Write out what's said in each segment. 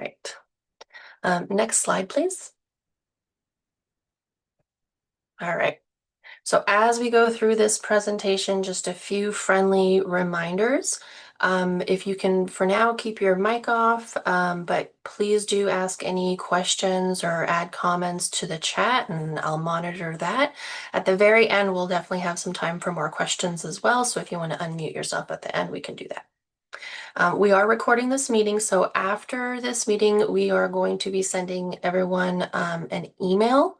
right. Next slide, please. All right. So as we go through this presentation, just a few friendly reminders. If you can, for now, keep your mic off, but please do ask any questions or add comments to the chat and I'll monitor that. At the very end, we'll definitely have some time for more questions as well. So if you want to unmute yourself at the end, we can do that. We are recording this meeting, so after this meeting, we are going to be sending everyone an email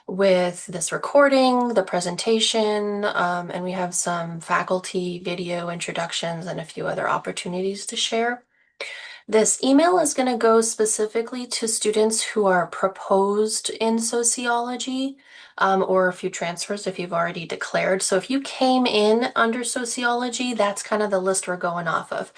with this recording, the presentation, and we have some faculty video introductions and a few other opportunities to share. This email is going to go specifically to students who are proposed in sociology, or a few transfers if you've already declared. So if you came in under sociology, that's kind of the list we're going off of.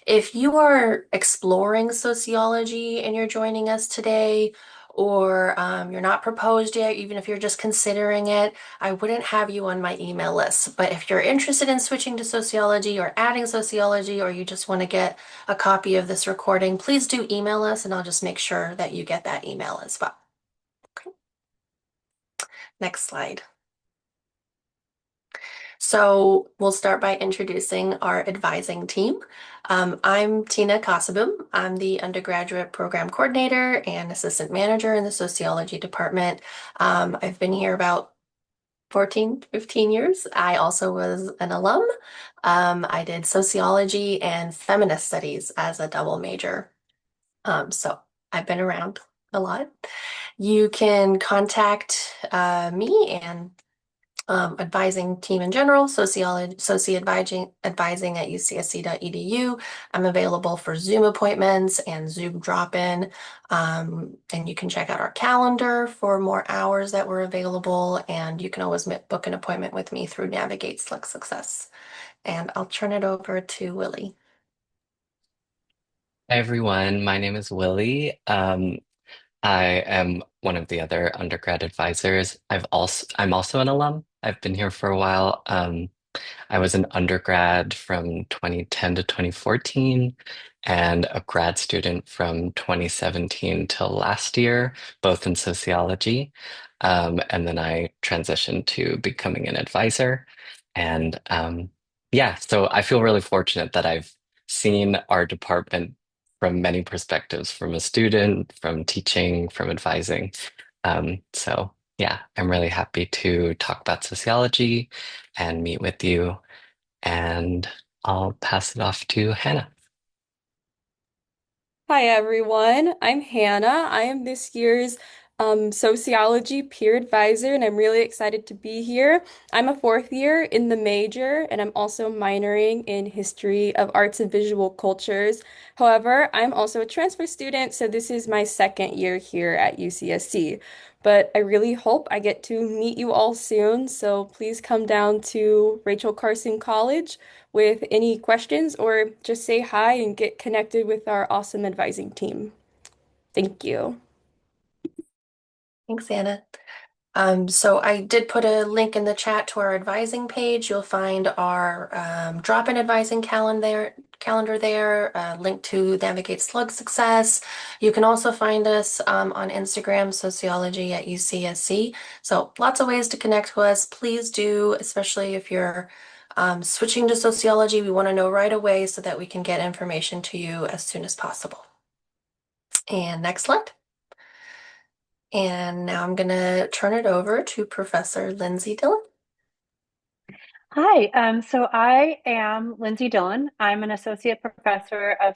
If you are exploring sociology and you're joining us today, or you're not proposed yet, even if you're just considering it, I wouldn't have you on my email list. But if you're interested in switching to sociology or adding sociology, or you just want to get a copy of this recording, please do email us and I'll just make sure that you get that email as well. Okay. Next slide. So we'll start by introducing our advising team. I'm Tina Kasabum. I'm the undergraduate program coordinator and assistant manager in the sociology department. I've been here about 14, 15 years. I also was an alum. I did sociology and feminist studies as a double major. So I've been around a lot. You can contact me and advising team in general, sociology, advising at ucsc.edu. I'm available for Zoom appointments and Zoom drop-in. And you can check out our calendar for more hours that we're available. And you can always book an appointment with me through Navigate Slick Success. And I'll turn it over to Willie. Hi everyone, my name is Willie. I am one of the other undergrad advisors. I'm also an alum. I've been here for a while. I was an undergrad from 2010 to 2014 and a grad student from 2017 till last year, both in sociology. And then I transitioned to becoming an advisor. And yeah, so I feel really fortunate that I've seen our department from many perspectives, from a student, from teaching, from advising. So yeah, I'm really happy to talk about sociology and meet with you. And I'll pass it off to Hannah. Hi everyone, I'm Hannah. I am this year's sociology peer advisor, and I'm really excited to be here. I'm a fourth year in the major, and I'm also minoring in history of arts and visual cultures. However, I'm also a transfer student, so this is my second year here at UCSC. But I really hope I get to meet you all soon, so please come down to Rachel Carson College with any questions or just say hi and get connected with our awesome advising team. Thank you. Thanks, Anna. So I did put a link in the chat to our advising page. You'll find our drop-in advising calendar there, link to Navigate Slug Success. You can also find us on Instagram, Sociology at UCSC. So lots of ways to connect with us. Please do, especially if you're switching to sociology. We want to know right away so that we can get information to you as soon as possible. And next slide. And now I'm going to turn it over to Professor Lindsay Dillon. Hi, so I am Lindsay Dillon. I'm an associate professor of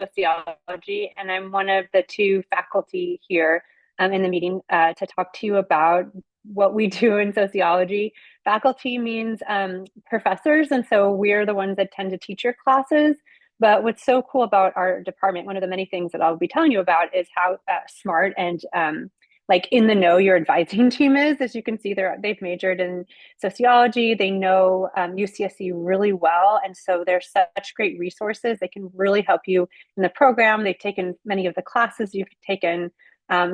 sociology, and I'm one of the two faculty here in the meeting to talk to you about what we do in sociology. Faculty means professors, and so we're the ones that tend to teach your classes. But what's so cool about our department, one of the many things that I'll be telling you about is how smart and like in the know your advising team is. As you can see, they've majored in sociology. They know UCSC really well. And so they're such great resources. They can really help you in the program. They've taken many of the classes you've taken.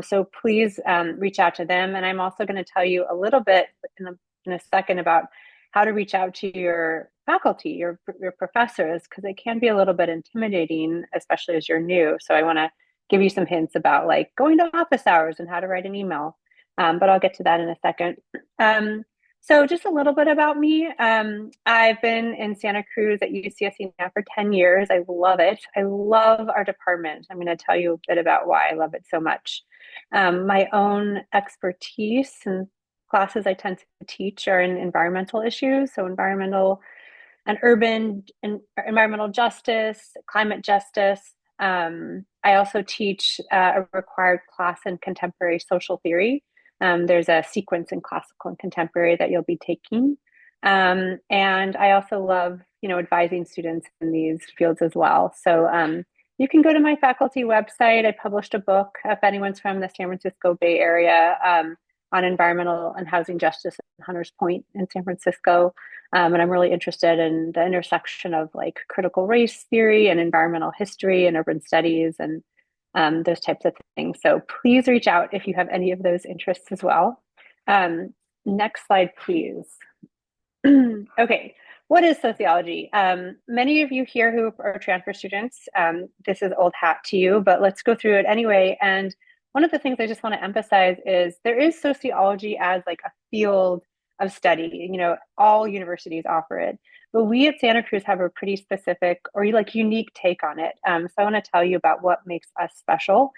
So please reach out to them. And I'm also going to tell you a little bit in a second about how to reach out to your faculty, your professors, because it can be a little bit intimidating, especially as you're new. So I want to give you some hints about like going to office hours and how to write an email. But I'll get to that in a second. So just a little bit about me. I've been in Santa Cruz at UCSC now for 10 years. I love it. I love our department. I'm going to tell you a bit about why I love it so much. My own expertise and classes I tend to teach are in environmental issues, so environmental and urban and environmental justice, climate justice. I also teach a required class in contemporary social theory. There's a sequence in classical and contemporary that you'll be taking. And I also love, advising students in these fields as well. So you can go to my faculty website. I published a book, if anyone's from the San Francisco Bay Area, on environmental and housing justice in Hunters Point in San Francisco. And I'm really interested in the intersection of like critical race theory and environmental history and urban studies and those types of things. So please reach out if you have any of those interests as well. Next slide, please. Okay, what is sociology? Many of you here who are transfer students, this is old hat to you, but let's go through it anyway. And one of the things I just want to emphasize is there is sociology as like a field of study. All universities offer it, but we at Santa Cruz have a pretty specific or like unique take on it. So I want to tell you about what makes us special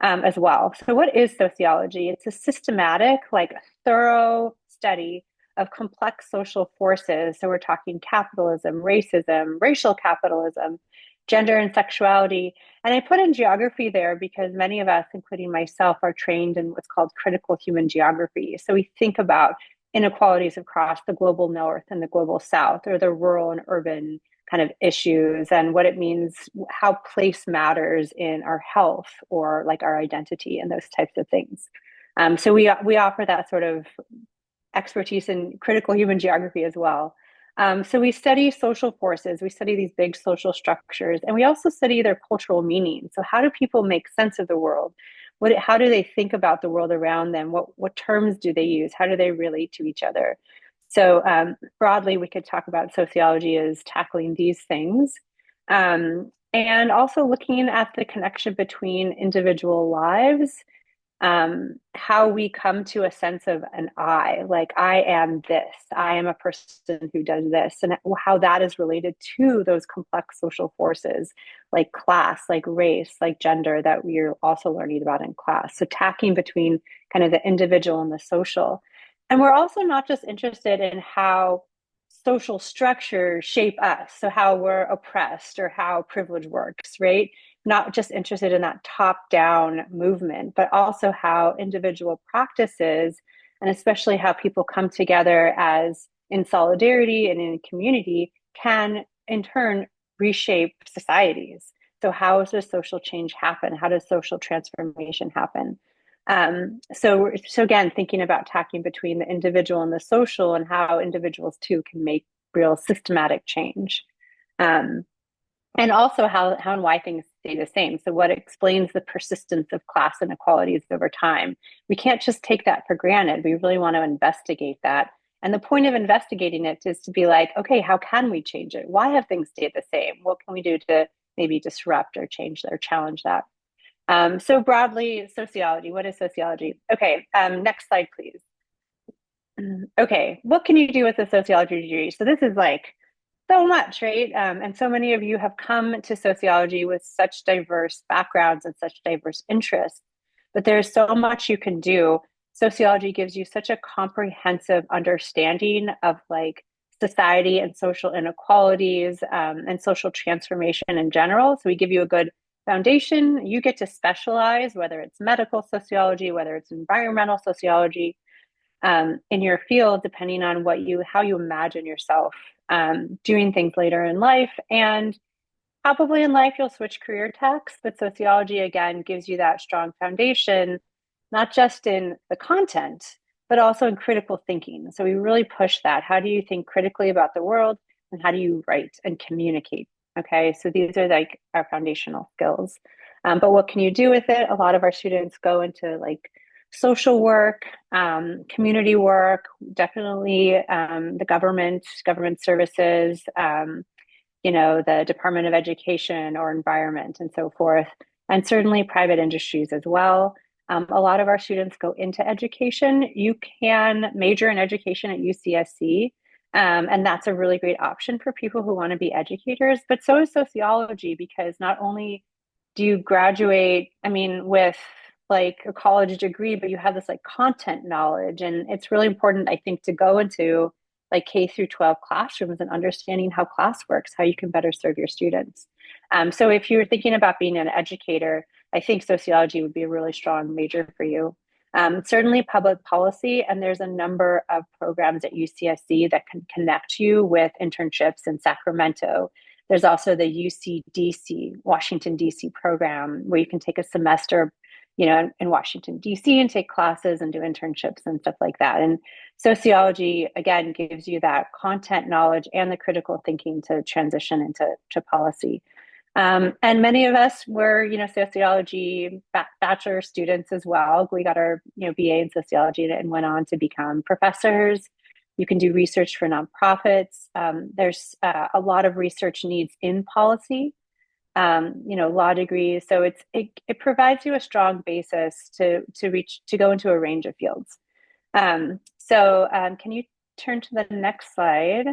as well. So what is sociology? It's a systematic, like thorough study of complex social forces. So we're talking capitalism, racism, racial capitalism, gender and sexuality. And I put in geography there because many of us, including myself, are trained in what's called critical human geography. So we think about inequalities across the global north and the global south, or the rural and urban kind of issues, and what it means, how place matters in our health or like our identity and those types of things. So we offer that sort of expertise in critical human geography as well. So we study social forces, we study these big social structures, and we also study their cultural meaning. So how do people make sense of the world? How do they think about the world around them? What terms do they use? How do they relate to each other? So broadly, we could talk about sociology as tackling these things. And also looking at the connection between individual lives, how we come to a sense of an I, like I am this, I am a person who does this, and how that is related to those complex social forces like class, like race, like gender that we're also learning about in class. So tacking between kind of the individual and the social. And we're also not just interested in how social structures shape us, so how we're oppressed or how privilege works, right? Not just interested in that top down movement, but also how individual practices, and especially how people come together as in solidarity and in community, can in turn reshape societies. So how does social change happen? How does social transformation happen? So again, thinking about tacking between the individual and the social, and how individuals too can make real systematic change. And also how and why things stay the same. So what explains the persistence of class inequalities over time? We can't just take that for granted. We really want to investigate that. And the point of investigating it is to be like, okay, how can we change it? Why have things stayed the same? What can we do to maybe disrupt or change or challenge that? So broadly, sociology. What is sociology? Okay, next slide, please. Okay, what can you do with a sociology degree? So this is like so much, right? And so many of you have come to sociology with such diverse backgrounds and such diverse interests, but there's so much you can do. Sociology gives you such a comprehensive understanding of like society and social inequalities and social transformation in general. So we give you a good foundation. You get to specialize, whether it's medical sociology, whether it's environmental sociology, in your field, depending on how you imagine yourself doing things later in life. And probably in life, you'll switch career tracks, but sociology, again, gives you that strong foundation, not just in the content, but also in critical thinking. So we really push that. How do you think critically about the world? And how do you write and communicate? Okay, so these are like our foundational skills. But what can you do with it? A lot of our students go into like social work, community work, definitely the government services, the Department of Education or environment and so forth. and certainly private industries as well. A lot of our students go into education. You can major in education at UCSC, and that's a really great option for people who want to be educators, but so is sociology, because not only do you graduate, I mean, with like a college degree, but you have this like content knowledge. And it's really important, I think, to go into like K through 12 classrooms and understanding how class works, how you can better serve your students. So if you're thinking about being an educator, I think sociology would be a really strong major for you. Certainly public policy, and there's a number of programs at UCSC that can connect you with internships in Sacramento. There's also the UC-DC, Washington, DC program, where you can take a semester, in Washington, DC, and take classes and do internships and stuff like that. And sociology, again, gives you that content knowledge and the critical thinking to transition into policy. And many of us were, sociology bachelor students as well. We got our, BA in sociology and went on to become professors. You can do research for nonprofits. There's a lot of research needs in policy, law degrees. So it provides you a strong basis to go into a range of fields. Can you turn to the next slide?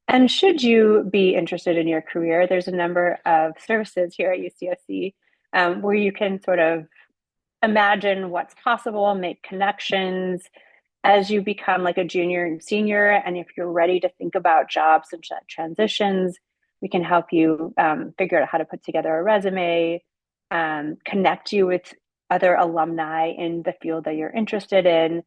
And should you be interested in your career, there's a number of services here at UCSC where you can sort of imagine what's possible, make connections as you become like a junior and senior. And if you're ready to think about jobs and transitions, we can help you figure out how to put together a resume, connect you with other alumni in the field that you're interested in.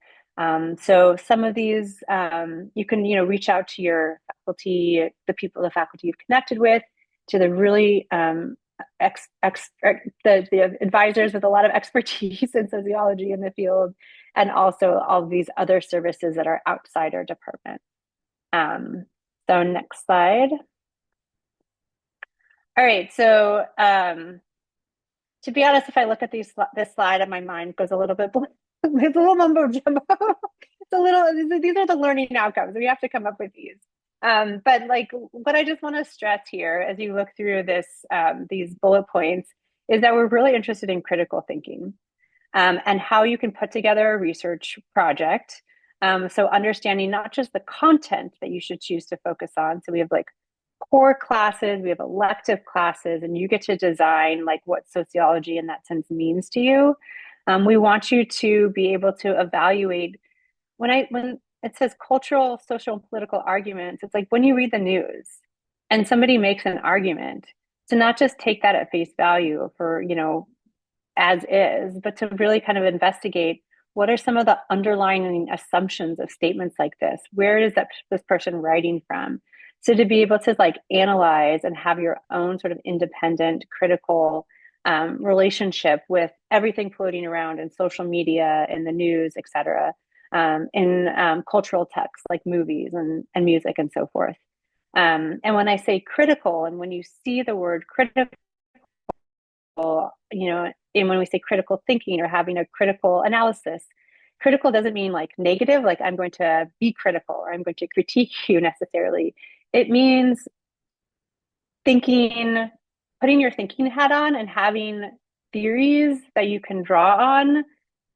So some of these, you can, reach out to your faculty, the faculty you've connected with, to the really the advisors with a lot of expertise in sociology in the field, and also all of these other services that are outside our department. So next slide. All right, so to be honest, if I look at this slide, and my mind goes a little bit, it's a little mumbo jumbo. These are the learning outcomes. We have to come up with these. But like what I just want to stress here as you look through these bullet points is that we're really interested in critical thinking and how you can put together a research project. So understanding not just the content that you should choose to focus on. So we have like core classes, we have elective classes, and you get to design like what sociology in that sense means to you. We want you to be able to evaluate when it says cultural, social, and political arguments, it's like when you read the news and somebody makes an argument, to not just take that at face value for, as is, but to really kind of investigate what are some of the underlying assumptions of statements like this? Where is this person writing from? So to be able to like analyze and have your own sort of independent, critical relationship with everything floating around in social media, in the news, et cetera, in cultural texts like movies and music and so forth. And when I say critical, and when you see the word critical, and when we say critical thinking or having a critical analysis, critical doesn't mean like negative, like I'm going to be critical or I'm going to critique you necessarily. It means thinking, putting your thinking hat on and having theories that you can draw on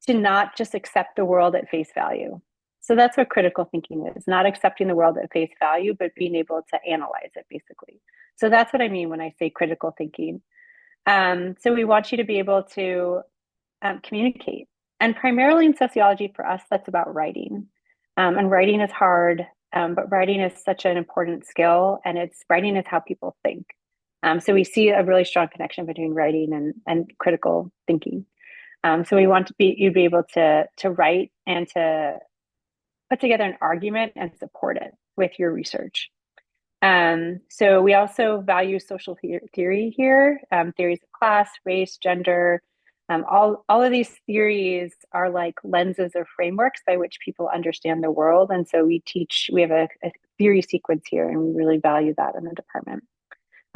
to not just accept the world at face value. So that's what critical thinking is, not accepting the world at face value, but being able to analyze it basically. So that's what I mean when I say critical thinking. So we want you to be able to communicate. And primarily in sociology for us, that's about writing. And writing is hard, but writing is such an important skill, and writing is how people think. So we see a really strong connection between writing and critical thinking. So we want you to be able to write and to put together an argument and support it with your research. So we also value social theory here, theories of class, race, gender. All of these theories are like lenses or frameworks by which people understand the world. And so we have a theory sequence here, and we really value that in the department.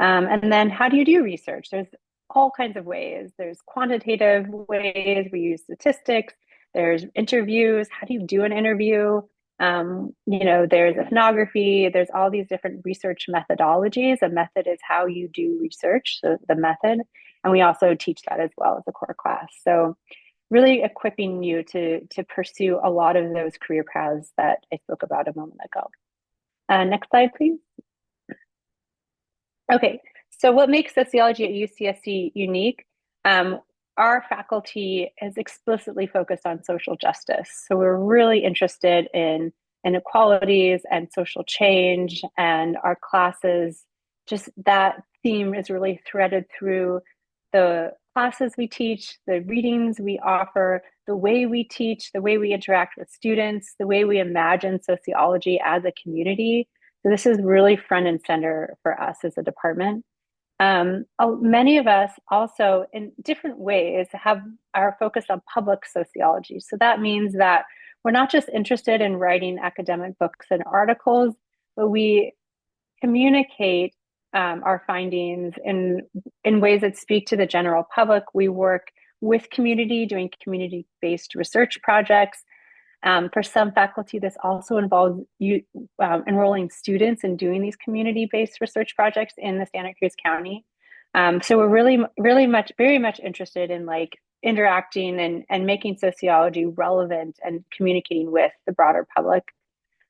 And then how do you do research? There's all kinds of ways. There's quantitative ways, we use statistics, there's interviews. How do you do an interview? There's ethnography, there's all these different research methodologies. A method is how you do research, so the method. And we also teach that as well as a core class. So really equipping you to pursue a lot of those career paths that I spoke about a moment ago. Next slide, please. Okay, so what makes sociology at UCSC unique? Our faculty is explicitly focused on social justice. So we're really interested in inequalities and social change, and our classes, just that theme is really threaded through the classes we teach, the readings we offer, the way we teach, the way we interact with students, the way we imagine sociology as a community. So this is really front and center for us as a department. Many of us also, in different ways, have our focus on public sociology. So that means that we're not just interested in writing academic books and articles, but we communicate our findings in ways that speak to the general public. We work with community, doing community-based research projects. For some faculty, this also involves enrolling students in doing these community-based research projects in the Santa Cruz County. So we're very much interested in like interacting and making sociology relevant and communicating with the broader public.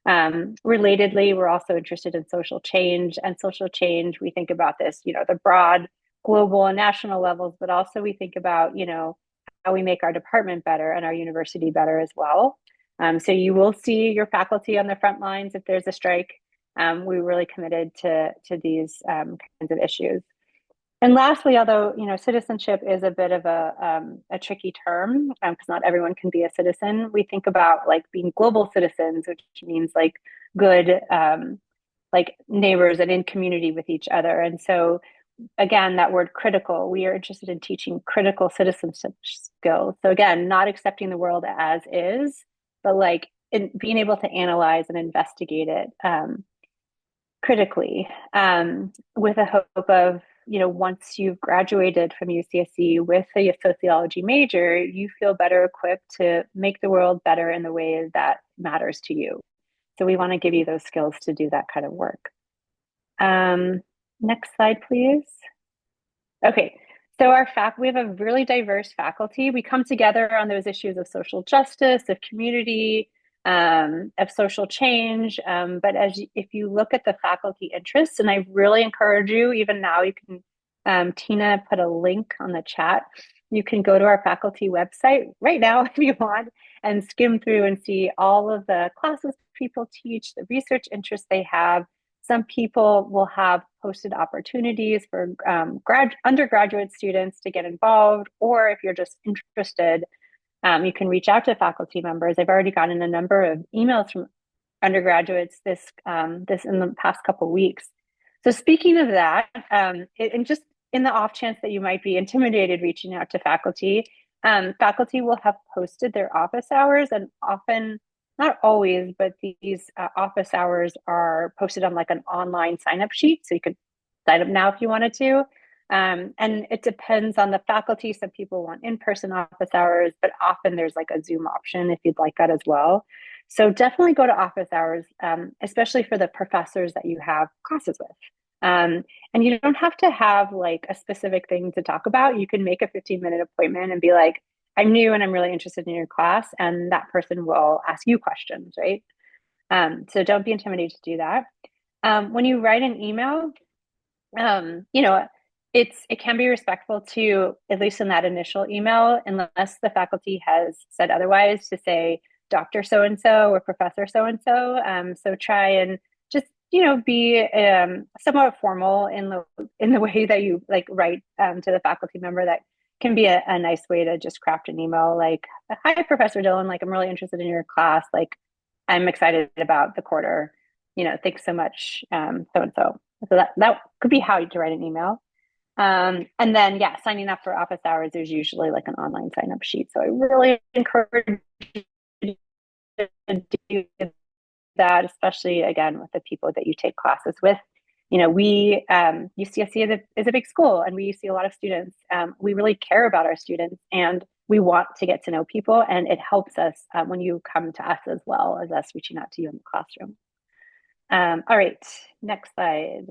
Relatedly, we're also interested in social change, and social change, we think about this, the broad global and national levels, but also we think about, how we make our department better and our university better as well. So you will see your faculty on the front lines if there's a strike. We're really committed to these kinds of issues. And lastly, although citizenship is a bit of a tricky term because not everyone can be a citizen, we think about like being global citizens, which means like good like neighbors and in community with each other. And so again, that word critical, we are interested in teaching critical citizenship skills. So again, not accepting the world as is, but like being able to analyze and investigate it critically with a hope of, once you've graduated from UCSC with a sociology major, you feel better equipped to make the world better in the way that matters to you. So we want to give you those skills to do that kind of work. Next slide, please. Okay, so we have a really diverse faculty. We come together on those issues of social justice, of community, of social change. But if you look at the faculty interests, and I really encourage you, even now, you can, Tina put a link on the chat. You can go to our faculty website right now if you want and skim through and see all of the classes people teach, the research interests they have. Some people will have posted opportunities for undergraduate students to get involved, or if you're just interested, you can reach out to faculty members. I've already gotten a number of emails from undergraduates this in the past couple of weeks. So speaking of that, and just in the off chance that you might be intimidated reaching out to faculty, faculty will have posted their office hours, and often, not always, but these office hours are posted on like an online sign-up sheet. So you could sign up now if you wanted to. And it depends on the faculty. Some people want in-person office hours, but often there's like a Zoom option if you'd like that as well. So definitely go to office hours, especially for the professors that you have classes with. And you don't have to have like a specific thing to talk about. You can make a 15-minute appointment and be like, I'm new and I'm really interested in your class, and that person will ask you questions, right? So don't be intimidated to do that. When you write an email, it can be respectful to, at least in that initial email, unless the faculty has said otherwise, to say Dr. So-and-so or Professor So-and-so. So try and just, be somewhat formal in the way that you like write to the faculty member. That can be a nice way to just craft an email like, hi, Professor Dillon, like I'm really interested in your class. Like I'm excited about the quarter, thanks so much, so-and-so. So that could be how to write an email. And then, signing up for office hours, there's usually like an online sign up sheet. So I really encourage you to do that, especially again, with the people that you take classes with. UCSC is a big school and we see a lot of students. We really care about our students and we want to get to know people, and it helps us when you come to us as well as us reaching out to you in the classroom. All right, next slide.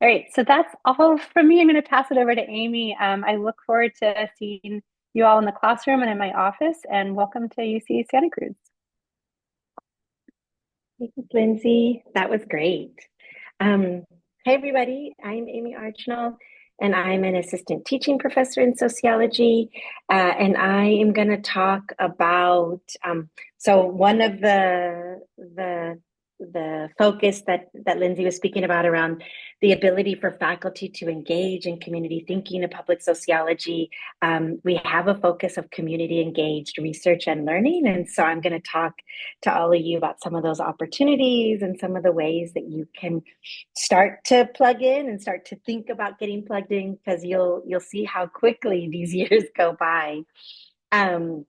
All right, so that's all from me. I'm going to pass it over to Amy. I look forward to seeing you all in the classroom and in my office, and welcome to UC Santa Cruz. Thanks, Lindsay. That was great. Hi, everybody. I'm Amy Archnall, and I'm an assistant teaching professor in sociology. And I am going to talk about so one of the focus that Lindsay was speaking about around the ability for faculty to engage in community thinking and public sociology. We have a focus of community engaged research and learning, and so I'm going to talk to all of you about some of those opportunities and some of the ways that you can start to plug in and start to think about getting plugged in, because you'll see how quickly these years go by. So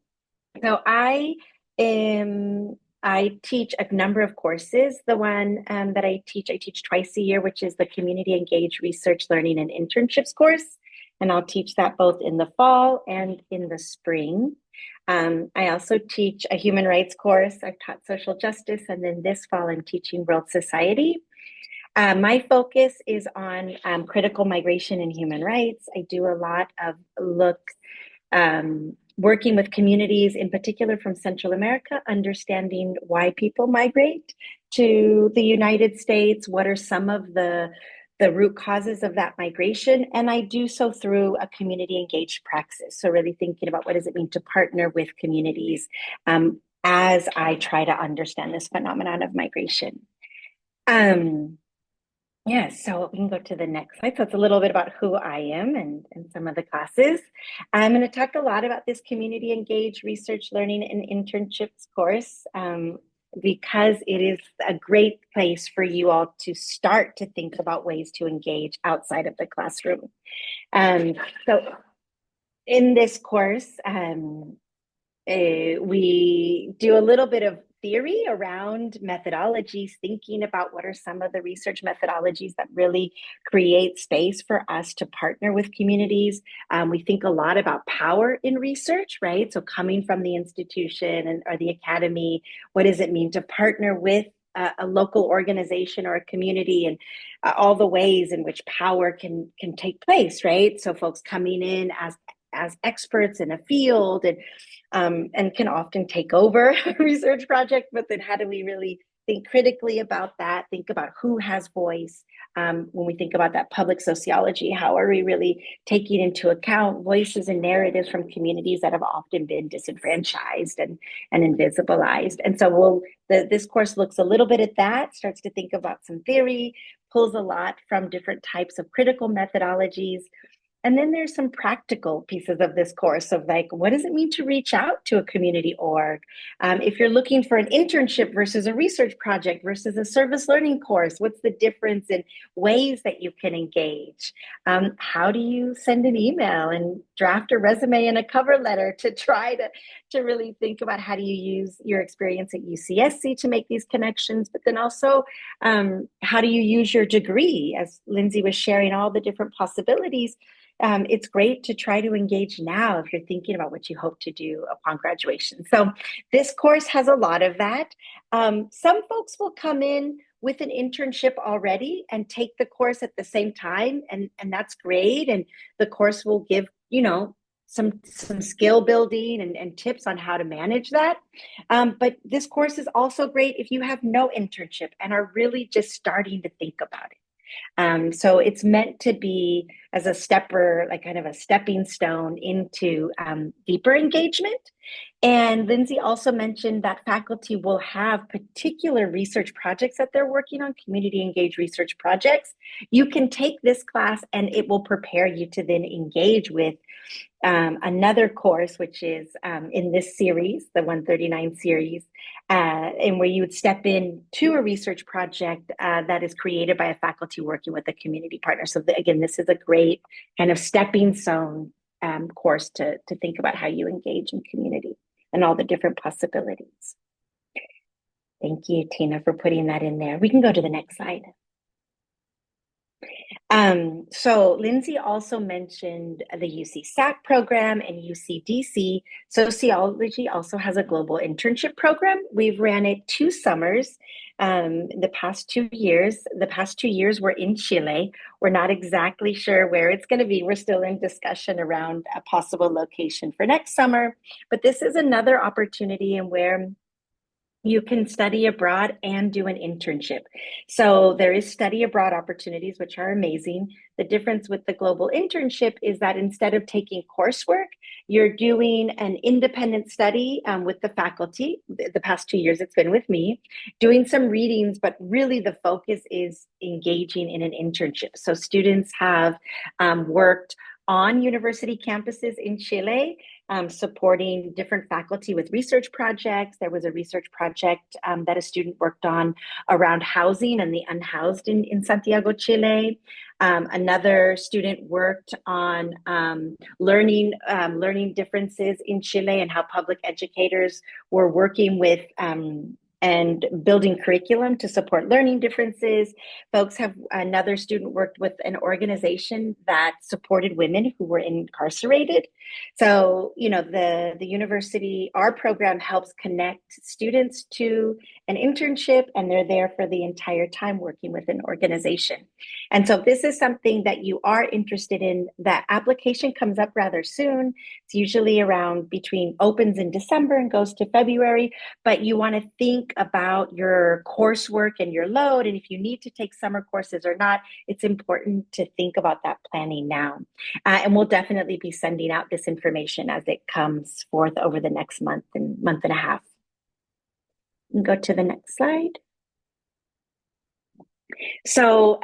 I teach a number of courses. The one that I teach twice a year, which is the Community Engaged Research Learning and Internships course. And I'll teach that both in the fall and in the spring. I also teach a human rights course. I've taught social justice, and then this fall I'm teaching world society. My focus is on critical migration and human rights. I do a lot of working with communities, in particular from Central America, understanding why people migrate to the United States, what are some of the root causes of that migration, and I do so through a community engaged praxis. So really thinking about what does it mean to partner with communities as I try to understand this phenomenon of migration. Yeah, so we can go to the next slide. So it's a little bit about who I am and some of the classes. I'm going to talk a lot about this community engaged research learning and internships course because it is a great place for you all to start to think about ways to engage outside of the classroom. So in this course, we do a little bit of theory around methodologies, thinking about what are some of the research methodologies that really create space for us to partner with communities. We think a lot about power in research, right? So coming from the institution or the academy, what does it mean to partner with a local organization or a community, and all the ways in which power can take place, right? So folks coming in as experts in a field and can often take over a research project, but then how do we really think critically about that, think about who has voice. When we think about that public sociology, how are we really taking into account voices and narratives from communities that have often been disenfranchised and invisibilized? And so this course looks a little bit at that, starts to think about some theory, pulls a lot from different types of critical methodologies. And then there's some practical pieces of this course of like, what does it mean to reach out to a community org? If you're looking for an internship versus a research project versus a service learning course, what's the difference in ways that you can engage? How do you send an email and draft a resume and a cover letter to try to really think about how do you use your experience at UCSC to make these connections, but then also how do you use your degree? As Lindsay was sharing all the different possibilities, it's great to try to engage now if you're thinking about what you hope to do upon graduation. So this course has a lot of that. Some folks will come in with an internship already and take the course at the same time, and that's great. And the course will give, some skill building and tips on how to manage that. But this course is also great if you have no internship and are really just starting to think about it. So it's meant to be as a stepper, like kind of a stepping stone into deeper engagement. And Lindsay also mentioned that faculty will have particular research projects that they're working on, community engaged research projects. You can take this class and it will prepare you to then engage with another course, which is in this series, the 139 series, and where you would step in to a research project that is created by a faculty working with a community partner. So again, this is a great kind of stepping stone course to think about how you engage in community and all the different possibilities. Thank you, Tina, for putting that in there. We can go to the next slide. So Lindsay also mentioned the UC SAC program and UCDC. Sociology also has a global internship program. We've ran it 2 summers the past 2 years. The past 2 years we're in Chile. We're not exactly sure where it's going to be. We're still in discussion around a possible location for next summer. But this is another opportunity in where you can study abroad and do an internship. So there is study abroad opportunities, which are amazing. The difference with the global internship is that instead of taking coursework, you're doing an independent study with the faculty. The past 2 years it's been with me, doing some readings, but really the focus is engaging in an internship. So students have worked on university campuses in Chile, supporting different faculty with research projects. There was a research project that a student worked on around housing and the unhoused in Santiago, Chile. Another student worked on learning differences in Chile and how public educators were working with and building curriculum to support learning differences. Another student worked with an organization that supported women who were incarcerated. So, the university, our program helps connect students to an internship, and they're there for the entire time working with an organization. And so if this is something that you are interested in, that application comes up rather soon. It's usually around between opens in December and goes to February, but you want to think about your coursework and your load. And if you need to take summer courses or not, it's important to think about that planning now. And we'll definitely be sending out this information as it comes forth over the next month and a half. You can go to the next slide. So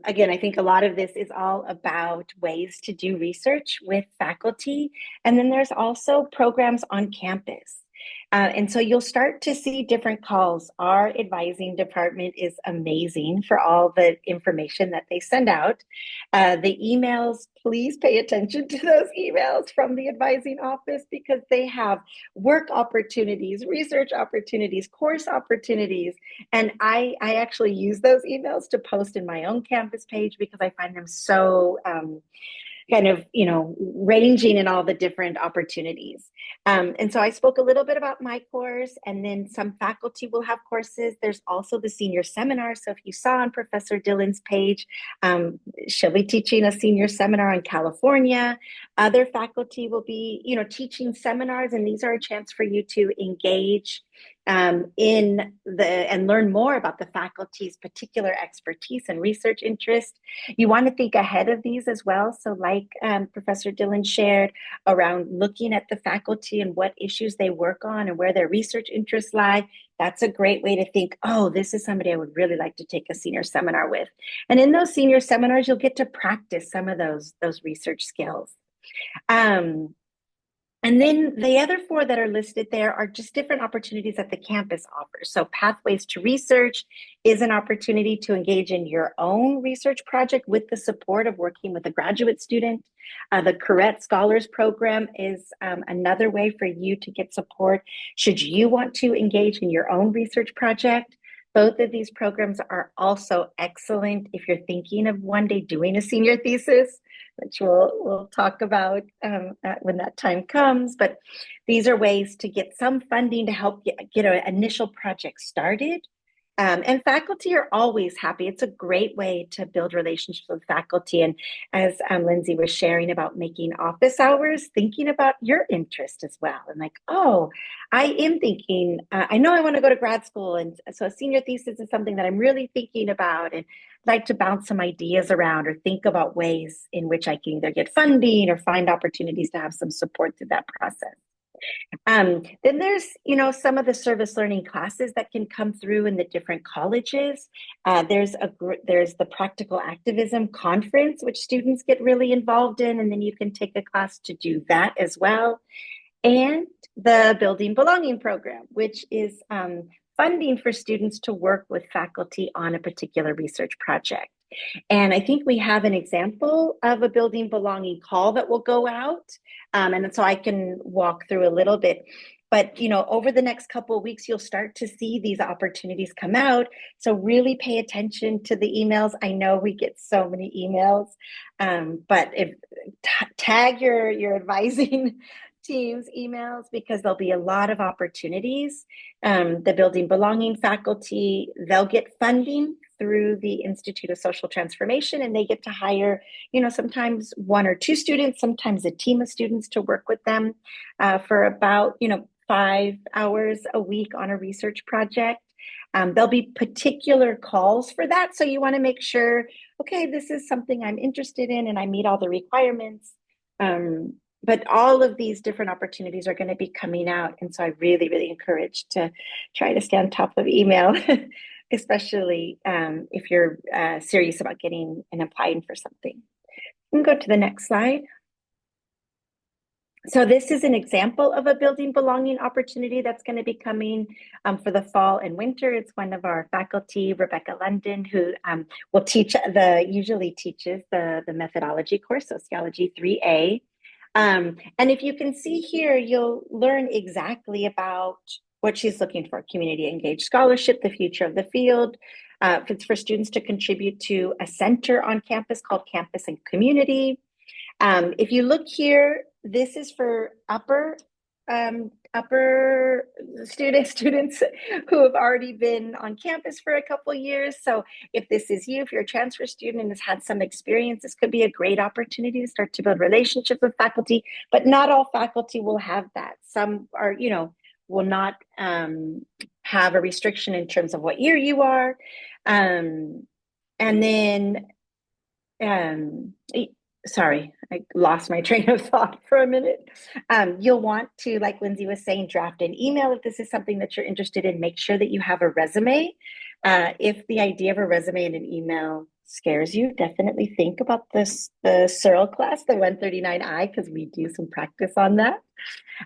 again, I think a lot of this is all about ways to do research with faculty. And then there's also programs on campus. And so you'll start to see different calls. Our advising department is amazing for all the information that they send out. The emails, please pay attention to those emails from the advising office, because they have work opportunities, research opportunities, course opportunities. And I actually use those emails to post in my own campus page because I find them so kind of, ranging in all the different opportunities. And so I spoke a little bit about my course, and then some faculty will have courses. There's also the senior seminar. So if you saw on Professor Dillon's page, she'll be teaching a senior seminar in California. Other faculty will be, teaching seminars, and these are a chance for you to engage and learn more about the faculty's particular expertise and research interest. You want to think ahead of these as well. So like Professor Dillon shared around looking at the faculty and what issues they work on and where their research interests lie, that's a great way to think, oh, this is somebody I would really like to take a senior seminar with. And in those senior seminars, you'll get to practice some of those research skills. And then the other 4 that are listed there are just different opportunities that the campus offers. So Pathways to Research is an opportunity to engage in your own research project with the support of working with a graduate student. The Correct Scholars Program is another way for you to get support should you want to engage in your own research project. Both of these programs are also excellent if you're thinking of one day doing a senior thesis, which we'll talk about when that time comes. But these are ways to get some funding to help get an initial project started. And faculty are always happy. It's a great way to build relationships with faculty. And as Lindsay was sharing about making office hours, thinking about your interest as well. And like, oh, I am thinking, I know I want to go to grad school. And so a senior thesis is something that I'm really thinking about. And I'd like to bounce some ideas around or think about ways in which I can either get funding or find opportunities to have some support through that process. Then there's, some of the service learning classes that can come through in the different colleges. There's the practical activism conference, which students get really involved in, and then you can take a class to do that as well. And the Building Belonging program, which is funding for students to work with faculty on a particular research project. And I think we have an example of a Building Belonging call that will go out. And so I can walk through a little bit. But over the next couple of weeks, you'll start to see these opportunities come out. So really pay attention to the emails. I know we get so many emails, but if tag your advising teams emails, because there'll be a lot of opportunities. The Building Belonging faculty, they'll get funding through the Institute of Social Transformation, and they get to hire, sometimes one or two students, sometimes a team of students to work with them for about, 5 hours a week on a research project. There'll be particular calls for that. So you want to make sure, okay, this is something I'm interested in and I meet all the requirements. But all of these different opportunities are going to be coming out. And so I really, really encourage to try to stay on top of email, especially if you're serious about getting and applying for something. We can go to the next slide. So this is an example of a building belonging opportunity that's going to be coming for the fall and winter. It's one of our faculty, Rebecca London, who will usually teaches the methodology course, Sociology 3A. And if you can see here, you'll learn exactly about what she's looking for: community engaged scholarship, the future of the field. It's for students to contribute to a center on campus called Campus and Community. If you look here, this is for upper students who have already been on campus for a couple of years. So if this is you, if you're a transfer student and has had some experience, this could be a great opportunity to start to build relationships with faculty, but not all faculty will have that. Some are, will not have a restriction in terms of what year you are. And then, sorry, I lost my train of thought for a minute. You'll want to, like Lindsay was saying, draft an email if this is something that you're interested in. Make sure that you have a resume. If the idea of a resume in an email scares you, definitely think about the Searle class, the 139I, because we do some practice on that.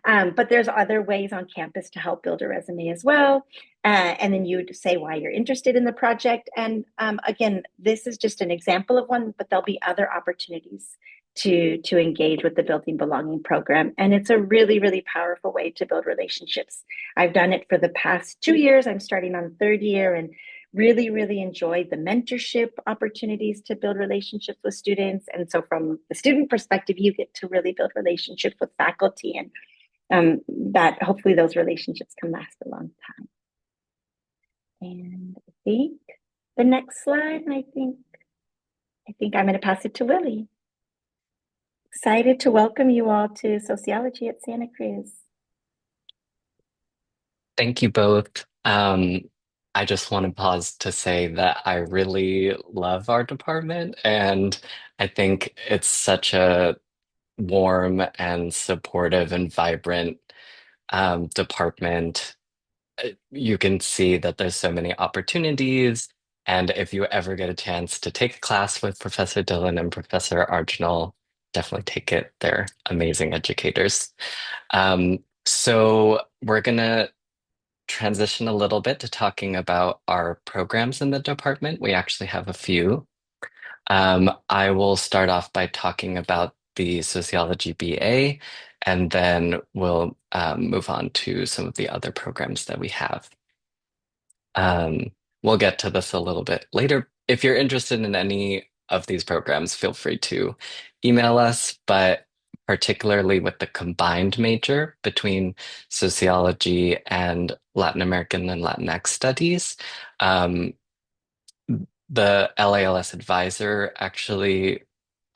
But there's other ways on campus to help build a resume as well. And then you would say why you're interested in the project. And again, this is just an example of one, but there'll be other opportunities to engage with the Building Belonging program. And it's a really, really powerful way to build relationships. I've done it for the past 2 years. I'm starting on third year, and really, really enjoyed the mentorship opportunities to build relationships with students. And so from the student perspective, you get to really build relationships with faculty, and that hopefully those relationships can last a long time. And I think the next slide, and I think I'm going to pass it to Willie. Excited to welcome you all to Sociology at Santa Cruz. Thank you both. I just want to pause to say that I really love our department, and I think it's such a warm and supportive and vibrant department. You can see that there's so many opportunities, and if you ever get a chance to take a class with Professor Dillon and Professor Archnall, definitely take it. They're amazing educators. So we're gonna transition a little bit to talking about our programs in the department. We actually have a few. I will start off by talking about the Sociology BA, and then we'll move on to some of the other programs that we have. We'll get to this a little bit later. If you're interested in any of these programs, feel free to email us, but particularly with the combined major between sociology and Latin American and Latinx studies, the LALS advisor actually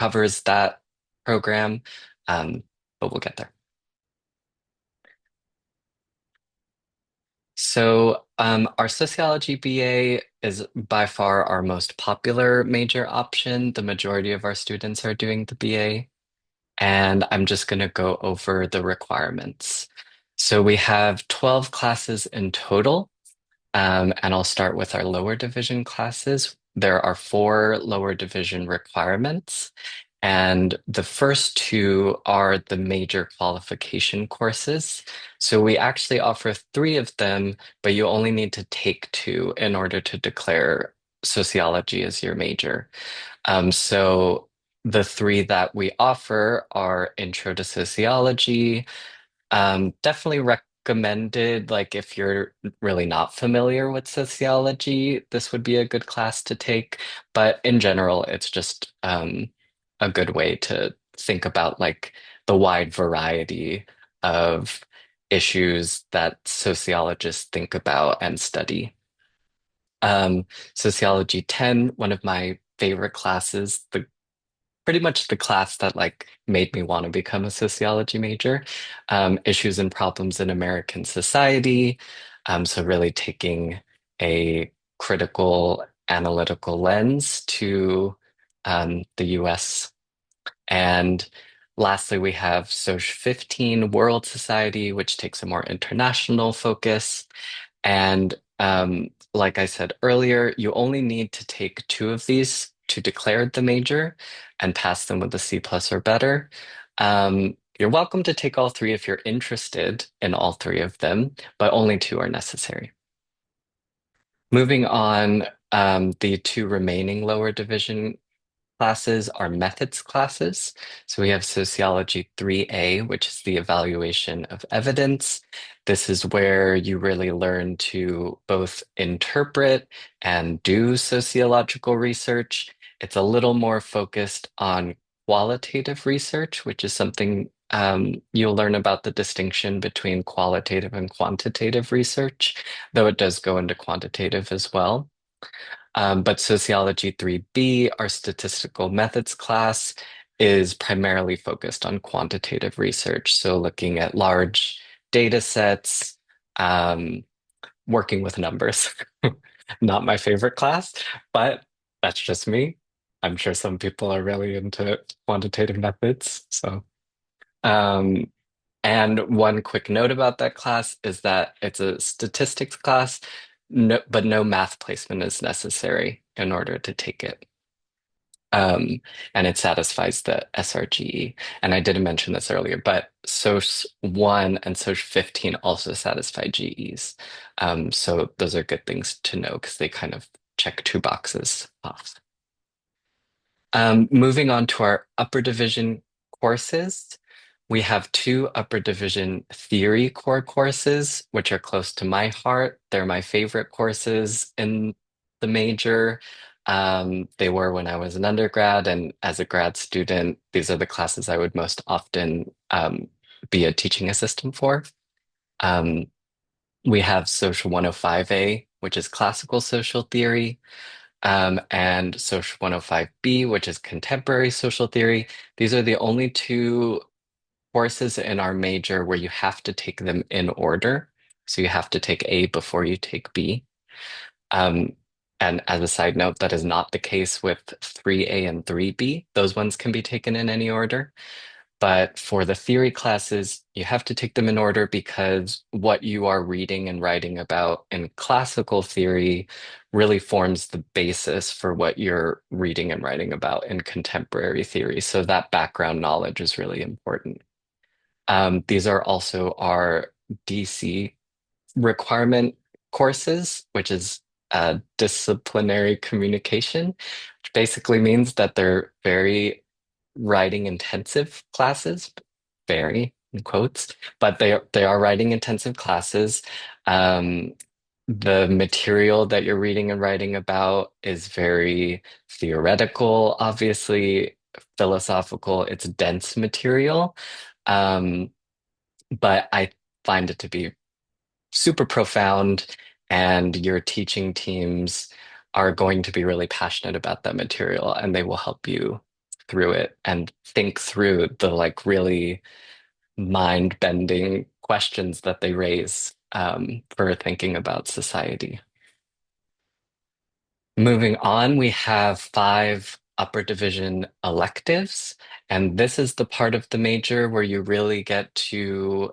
covers that program, but we'll get there. So, our sociology BA is by far our most popular major option. The majority of our students are doing the BA, and I'm just going to go over the requirements. So, we have 12 classes in total, and I'll start with our lower division classes. There are 4 lower division requirements, and the first 2 are the major qualification courses. So we actually offer 3 of them, but you only need to take 2 in order to declare sociology as your major. So the 3 that we offer are Intro to Sociology. Definitely recommended, like if you're really not familiar with sociology, this would be a good class to take. But in general, it's just a good way to think about like the wide variety of issues that sociologists think about and study. Sociology 10, one of my favorite classes, the pretty much the class that like made me want to become a sociology major. Issues and problems in American society. So really taking a critical analytical lens to the US. And lastly, we have Soc 15 World Society, which takes a more international focus. And like I said earlier, you only need to take two of these to declare the major and pass them with a C plus or better. You're welcome to take all three if you're interested in all three of them, but only two are necessary. Moving on, the two remaining lower division classes are methods classes. So we have Sociology 3A, which is the evaluation of evidence. This is where you really learn to both interpret and do sociological research. It's a little more focused on qualitative research, which is something you'll learn about the distinction between qualitative and quantitative research, though it does go into quantitative as well. But Sociology 3B, our statistical methods class, is primarily focused on quantitative research. So looking at large data sets, um, working with numbers. Not my favorite class, but that's just me. I'm sure some people are really into quantitative methods. Um, and one quick note about that class is that it's a statistics class, no, but no math placement is necessary in order to take it. Um, and it satisfies the SRGE. And I didn't mention this earlier, but SOC 1 and SOC 15 also satisfy GEs. So those are good things to know because they kind of check two boxes off. Moving on to our upper division courses, we have two upper division theory core courses, which are close to my heart. They're my favorite courses in the major. They were when I was an undergrad, and as a grad student, these are the classes I would most often be a teaching assistant for. Um, we have Social 105A, which is classical social theory, and Social 105B, which is contemporary social theory. These are the only two courses in our major where you have to take them in order. So you have to take A before you take B. Um, and as a side note, that is not the case with 3A and 3B. Those ones can be taken in any order. But for the theory classes, you have to take them in order because what you are reading and writing about in classical theory really forms the basis for what you're reading and writing about in contemporary theory. So that background knowledge is really important. These are also our DC requirement courses, which is disciplinary communication, which basically means that they're very writing intensive classes, very in quotes, but they are writing intensive classes. Um, the material that you're reading and writing about is very theoretical, obviously philosophical. It's dense material, um, but I find it to be super profound, and your teaching teams are going to be really passionate about that material, and they will help you through it and think through the like really mind-bending questions that they raise for thinking about society. Moving on, we have five upper division electives, and this is the part of the major where you really get to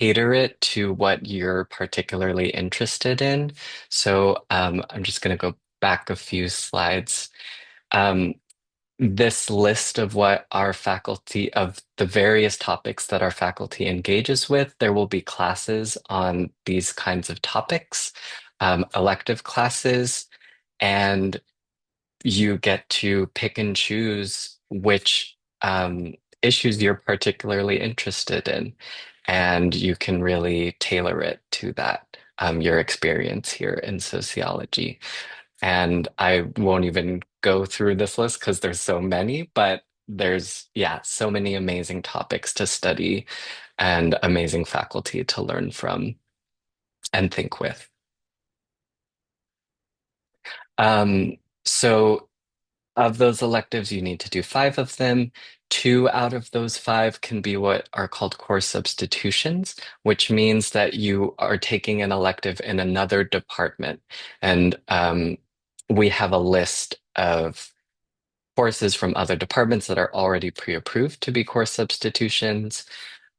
cater it to what you're particularly interested in. So I'm just going to go back a few slides. Um, this list of what our faculty, of the various topics that our faculty engages with, there will be classes on these kinds of topics, elective classes, and you get to pick and choose which issues you're particularly interested in. and you can really tailor it to that, your experience here in sociology. And I won't even go through this list because there's so many, but there's, yeah, so many amazing topics to study and amazing faculty to learn from and think with. Um, so of those electives, you need to do five of them. Two out of those five can be what are called course substitutions, which means that you are taking an elective in another department. And we have a list of courses from other departments that are already pre-approved to be course substitutions.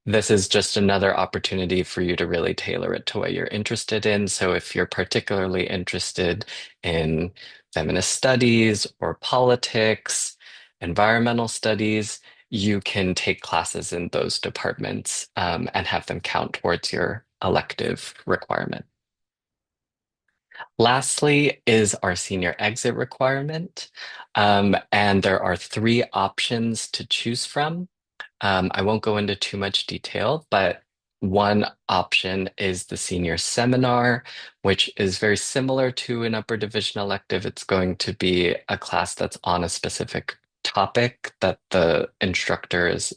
This is just another opportunity for you to really tailor it to what you're interested in. So if you're particularly interested in feminist studies or politics, environmental studies, you can take classes in those departments, and have them count towards your elective requirement. Lastly is our senior exit requirement. And there are three options to choose from. I won't go into too much detail, but one option is the senior seminar, which is very similar to an upper division elective. It's going to be a class that's on a specific topic that the instructor is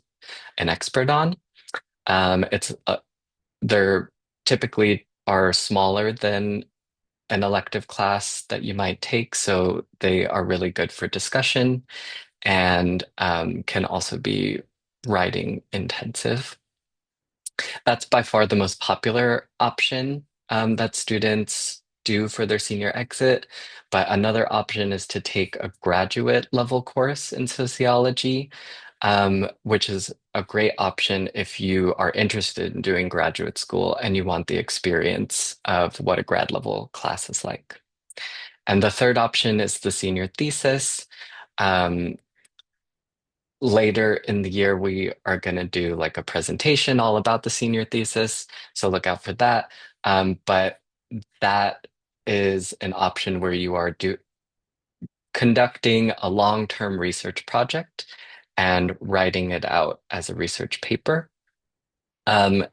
an expert on. It's they're typically are smaller than an elective class that you might take, so they are really good for discussion and can also be writing intensive. That's by far the most popular option that students do for their senior exit. But another option is to take a graduate level course in sociology, which is a great option if you are interested in doing graduate school and you want the experience of what a grad level class is like. And the third option is the senior thesis. Um, Later in the year, we are going to do like a presentation all about the senior thesis. So look out for that. But that is an option where you are conducting a long-term research project and writing it out as a research paper. Um,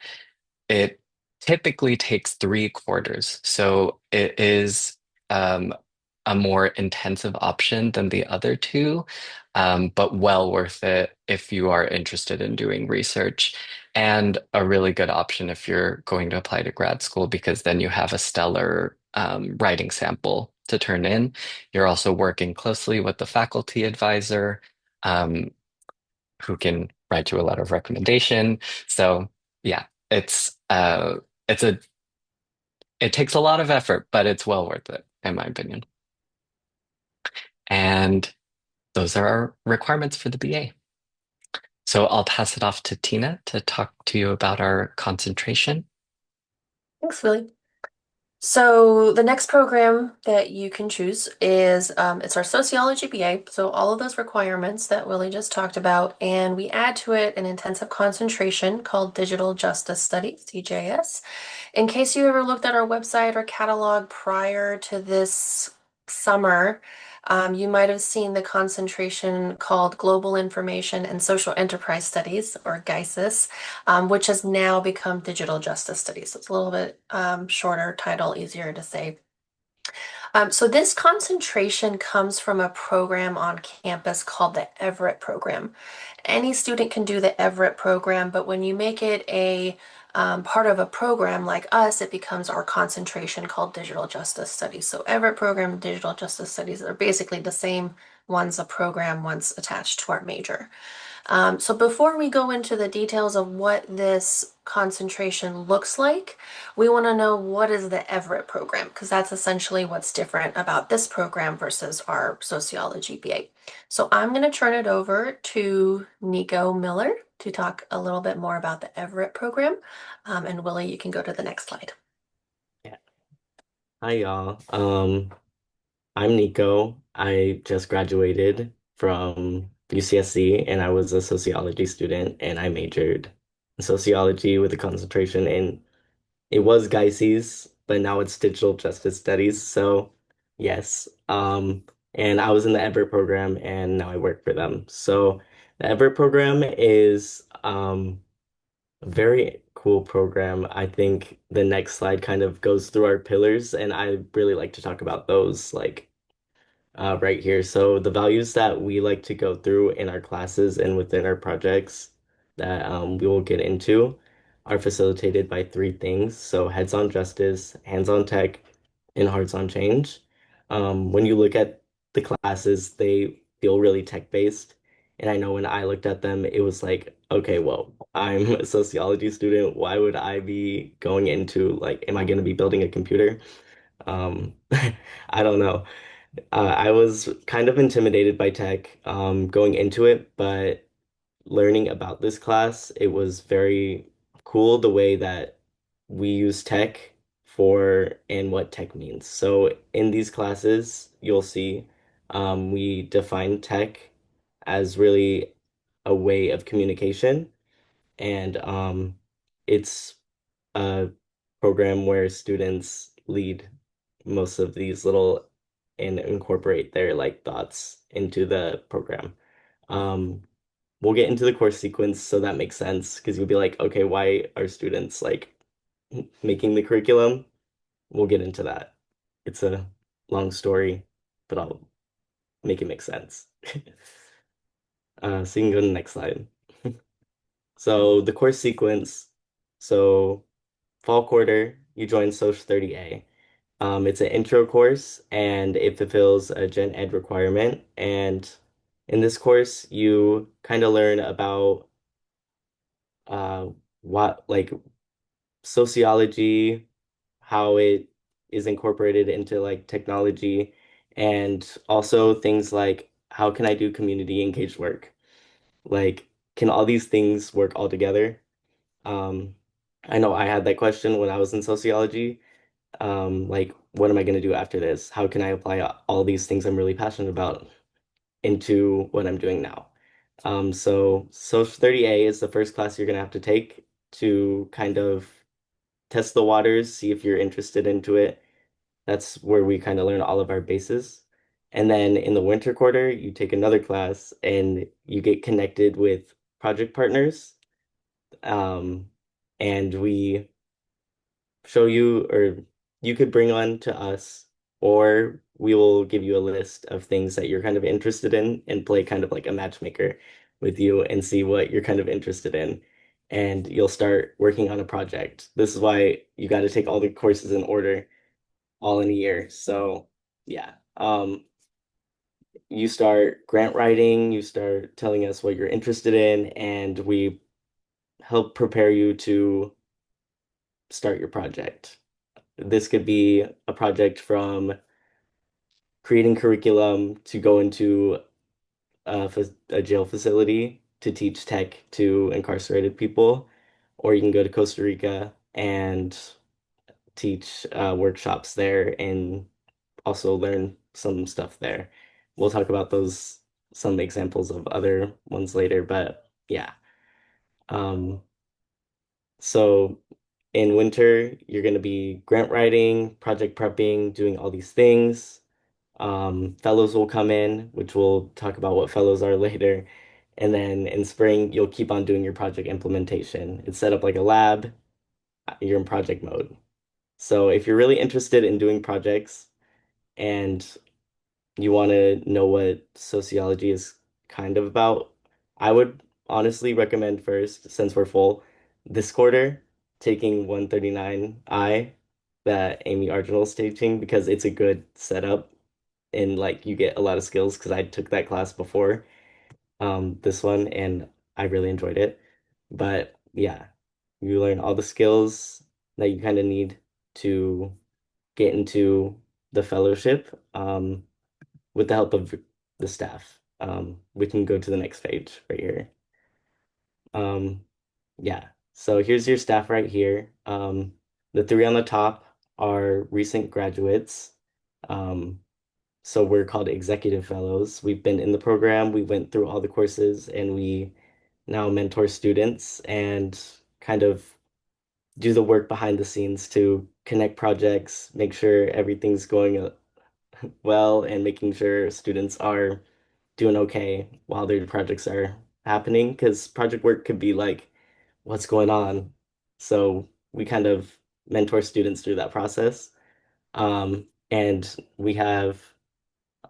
it typically takes 3 quarters, so it is a more intensive option than the other two, but well worth it if you are interested in doing research, and a really good option if you're going to apply to grad school because then you have a stellar writing sample to turn in. You're also working closely with the faculty advisor, um, who can write you a letter of recommendation. So yeah, it's a it takes a lot of effort, but it's well worth it, in my opinion. And those are our requirements for the BA. So I'll pass it off to Tina to talk to you about our concentration. Thanks, Willie. So the next program that you can choose is it's our sociology BA. So all of those requirements that Willie just talked about, and we add to it an intensive concentration called Digital Justice Studies, DJS. In case you ever looked at our website or catalog prior to this summer, you might have seen the concentration called Global Information and Social Enterprise Studies, or GISIS, which has now become Digital Justice Studies. So it's a little bit shorter title, easier to say. So this concentration comes from a program on campus called the Everett Program. Any student can do the Everett Program, but when you make it a part of a program like us, it becomes our concentration called Digital Justice Studies. So Everett Program and Digital Justice Studies are basically the same. One's a program, one's attached to our major. So before we go into the details of what this concentration looks like, we want to know what is the Everett program, because that's essentially what's different about this program versus our sociology BA. So I'm going to turn it over to Nico Miller to talk a little bit more about the Everett program. And Willie, you can go to the next slide. Yeah. Hi, y'all. I'm Nico. I just graduated from UCSC and I was a sociology student and I majored in sociology with a concentration in it was GICES, but now it's digital justice studies. So yes. And I was in the Everett program and now I work for them. So the Everett program is A very cool program. I think the next slide kind of goes through our pillars, and I really like to talk about those right here. So the values that we like to go through in our classes and within our projects that we will get into are facilitated by three things. So heads-on justice, hands-on tech, and hearts-on change. When you look at the classes, they feel really tech-based. And I know when I looked at them, it was like, okay, well, I'm a sociology student. Why would I be going into like, am I going to be building a computer? Um, I don't know. I was kind of intimidated by tech going into it, but learning about this class, it was very cool the way that we use tech for and what tech means. So in these classes, you'll see we define tech as really a way of communication, and it's a program where students lead most of these little and incorporate their like thoughts into the program. Um, we'll get into the course sequence so that makes sense because you'll be like, okay, why are students like making the curriculum? We'll get into that. It's a long story, but I'll make it make sense. So you can go to the next slide. So the course sequence. So fall quarter, you join Social 30A. It's an intro course and it fulfills a gen ed requirement. And in this course, you kind of learn about uh, what like sociology, how it is incorporated into like technology, and also things like how can I do community engaged work? Like, can all these things work all together? Um, I know I had that question when I was in sociology. Like, what am I going to do after this? How can I apply all these things I'm really passionate about into what I'm doing now? So Social 30A is the first class you're going to have to take to kind of test the waters, see if you're interested into it. That's where we kind of learn all of our bases. And then in the winter quarter, you take another class and you get connected with project partners. Um, and we show you, or you could bring on to us, or we will give you a list of things that you're kind of interested in and play kind of like a matchmaker with you and see what you're kind of interested in. And you'll start working on a project. This is why you got to take all the courses in order, all in a year. So, yeah. You start grant writing, you start telling us what you're interested in, and we help prepare you to start your project. This could be a project from creating curriculum to go into a jail facility to teach tech to incarcerated people, or you can go to Costa Rica and teach workshops there and also learn some stuff there. We'll talk about those, some examples of other ones later, but yeah. Um, so in winter, you're going to be grant writing, project prepping, doing all these things. Fellows will come in, which we'll talk about what fellows are later. And then in spring, you'll keep on doing your project implementation. It's set up like a lab, you're in project mode. So if you're really interested in doing projects and you want to know what sociology is kind of about, I would honestly recommend first, since we're full, this quarter, taking 139I that Amy Arginal is teaching because it's a good setup and like you get a lot of skills because I took that class before this one and I really enjoyed it. But yeah, you learn all the skills that you kind of need to get into the fellowship with the help of the staff. We can go to the next page right here. Um, yeah, so here's your staff right here. The three on the top are recent graduates. Um, So we're called executive fellows. We've been in the program, we went through all the courses, and we now mentor students and kind of do the work behind the scenes to connect projects, make sure everything's going well, and making sure students are doing okay while their projects are happening. Because project work could be like what's going on. So we kind of mentor students through that process. And we have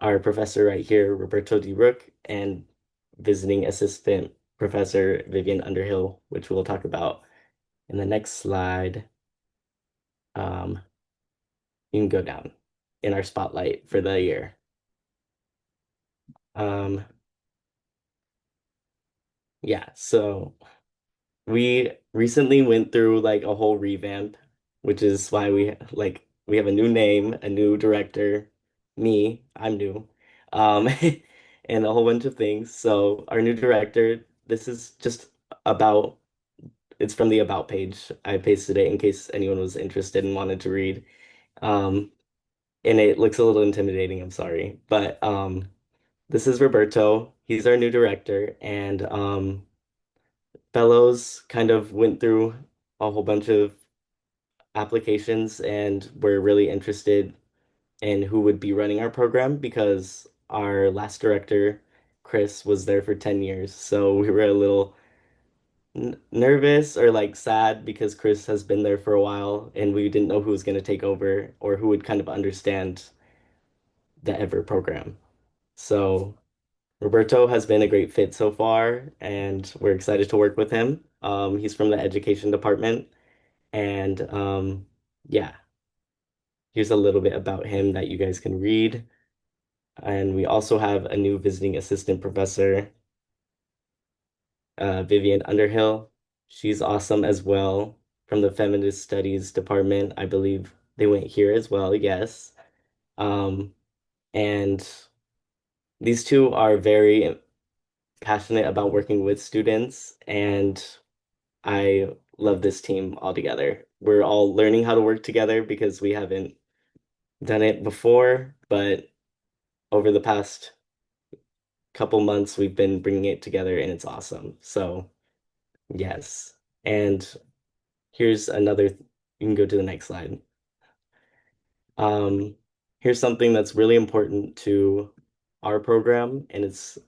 our professor right here, Roberto D. Rook, and visiting assistant professor Vivian Underhill, which we'll talk about in the next slide. Um, you can go down in our spotlight for the year. Um, yeah, so we recently went through like a whole revamp, which is why we have a new name, a new director, I'm new, um, and a whole bunch of things. So our new director, this is just about it's from the about page. I pasted it in case anyone was interested and wanted to read. Um, and it looks a little intimidating, I'm sorry. But this is Roberto. He's our new director, and fellows kind of went through a whole bunch of applications and were really interested in who would be running our program because our last director, Chris, was there for 10 years. So we were a little n nervous or like sad because Chris has been there for a while and we didn't know who was going to take over or who would kind of understand the Everett program. So Roberto has been a great fit so far, and we're excited to work with him. He's from the education department, and yeah, here's a little bit about him that you guys can read. And we also have a new visiting assistant professor, Vivian Underhill. She's awesome as well from the feminist studies department. I believe they went here as well, yes. Um, and these two are very passionate about working with students, and I love this team altogether. We're all learning how to work together because we haven't done it before, but over the past couple months, we've been bringing it together and it's awesome. So, yes. And here's another, you can go to the next slide. Um, Here's something that's really important to our program, and it's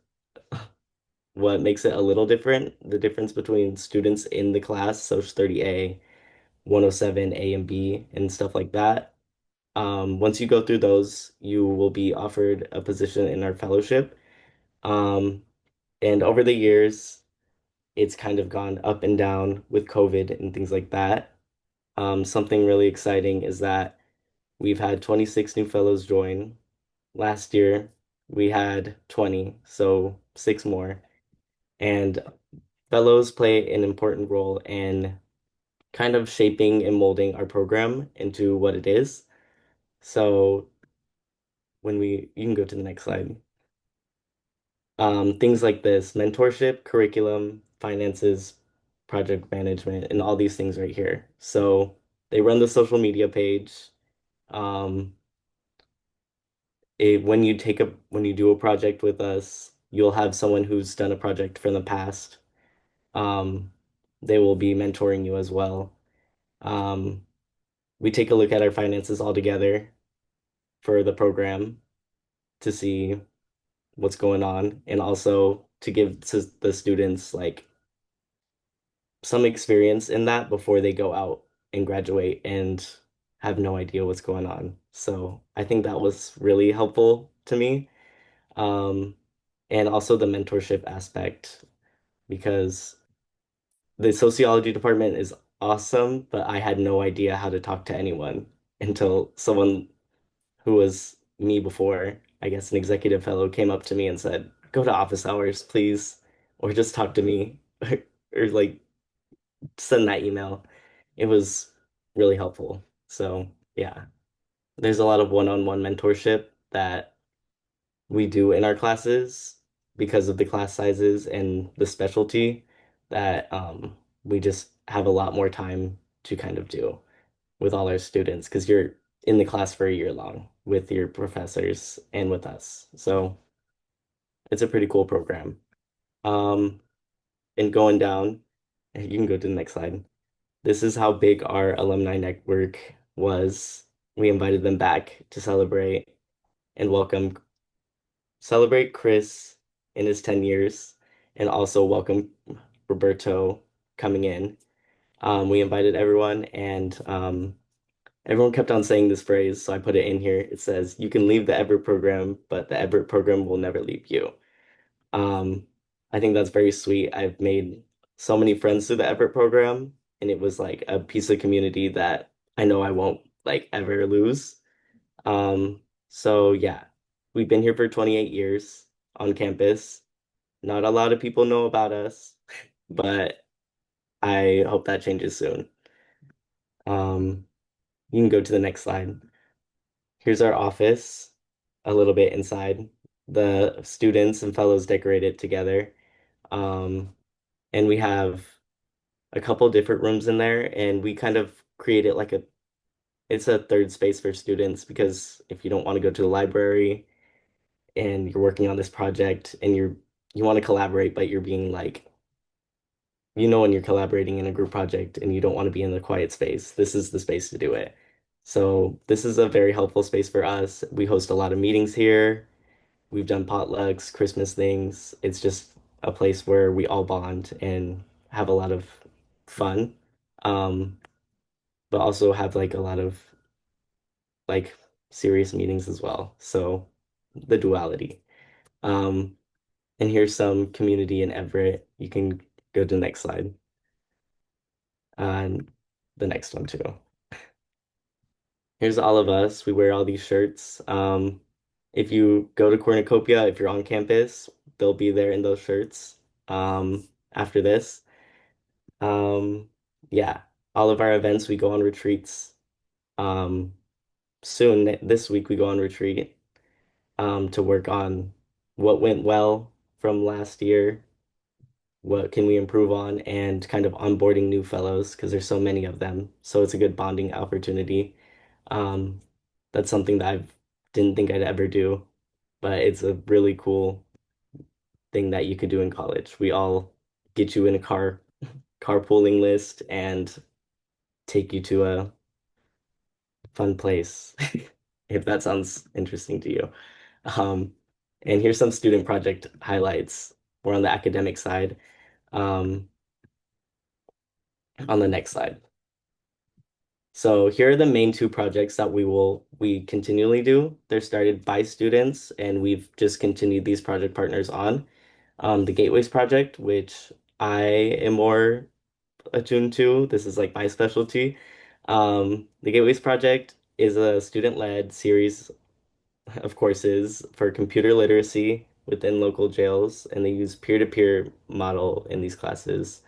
what makes it a little different, the difference between students in the class, Social 30A, 107 A and B, and stuff like that. Once you go through those, you will be offered a position in our fellowship. Um, and over the years, it's kind of gone up and down with COVID and things like that. Something really exciting is that we've had 26 new fellows join. Last year, we had 20, so six more. And fellows play an important role in kind of shaping and molding our program into what it is. So you can go to the next slide. Things like this, mentorship, curriculum, finances, project management, and all these things right here. So they run the social media page. Um, when you do a project with us, you'll have someone who's done a project from the past. Um, they will be mentoring you as well. Um, we take a look at our finances all together for the program to see what's going on and also to give to the students like some experience in that before they go out and graduate and have no idea what's going on. So I think that was really helpful to me. Um, and also the mentorship aspect because the sociology department is awesome, but I had no idea how to talk to anyone until someone who was me before, I guess an executive fellow, came up to me and said, "Go to office hours, please," or just talk to me, or like send that email. It was really helpful. So, yeah, there's a lot of one-on-one mentorship that we do in our classes because of the class sizes and the specialty that we just have a lot more time to kind of do with all our students because you're in the class for a year long with your professors and with us. So it's a pretty cool program. Um, and going down, you can go to the next slide. This is how big our alumni network was. We invited them back to and welcome, celebrate Chris in his 10 years, and also welcome Roberto coming in. We invited everyone, and everyone kept on saying this phrase, so I put it in here. It says, "You can leave the Everett program, but the Everett program will never leave you." Um, I think that's very sweet. I've made so many friends through the Everett program, and it was like a piece of community that I know I won't like ever lose. Um, so yeah, we've been here for 28 years on campus. Not a lot of people know about us, but I hope that changes soon. Um, you can go to the next slide. Here's our office, a little bit inside. The students and fellows decorated together. Um, and we have a couple different rooms in there, and we kind of created like it's a third space for students because if you don't want to go to the library and you're working on this project and you want to collaborate, but you're being like, when you're collaborating in a group project and you don't want to be in the quiet space, this is the space to do it. So this is a very helpful space for us. We host a lot of meetings here. We've done potlucks, Christmas things. It's just a place where we all bond and have a lot of fun, um, but also have like a lot of like serious meetings as well. So the duality. Um, and here's some community in Everett. You can go to the next slide. And the next one too. Here's all of us. We wear all these shirts. If you go to Cornucopia, if you're on campus, they'll be there in those shirts after this. Um, yeah, all of our events, we go on retreats. Um, soon, this week, we go on retreat to work on what went well from last year, what can we improve on, and kind of onboarding new fellows because there's so many of them. So it's a good bonding opportunity. Um, that's something that I didn't think I'd ever do, but it's a really cool thing that you could do in college. We all get you in a carpooling list and take you to a fun place, if that sounds interesting to you. Um, and here's some student project highlights. We're on the academic side. Um, on the next slide. So here are the main two projects that we continually do. They're started by students, and we've just continued these project partners on. The Gateways project, which I am more attuned to. This is like my specialty. The Gateways project is a student-led series of courses for computer literacy within local jails, and they use peer-to-peer model in these classes.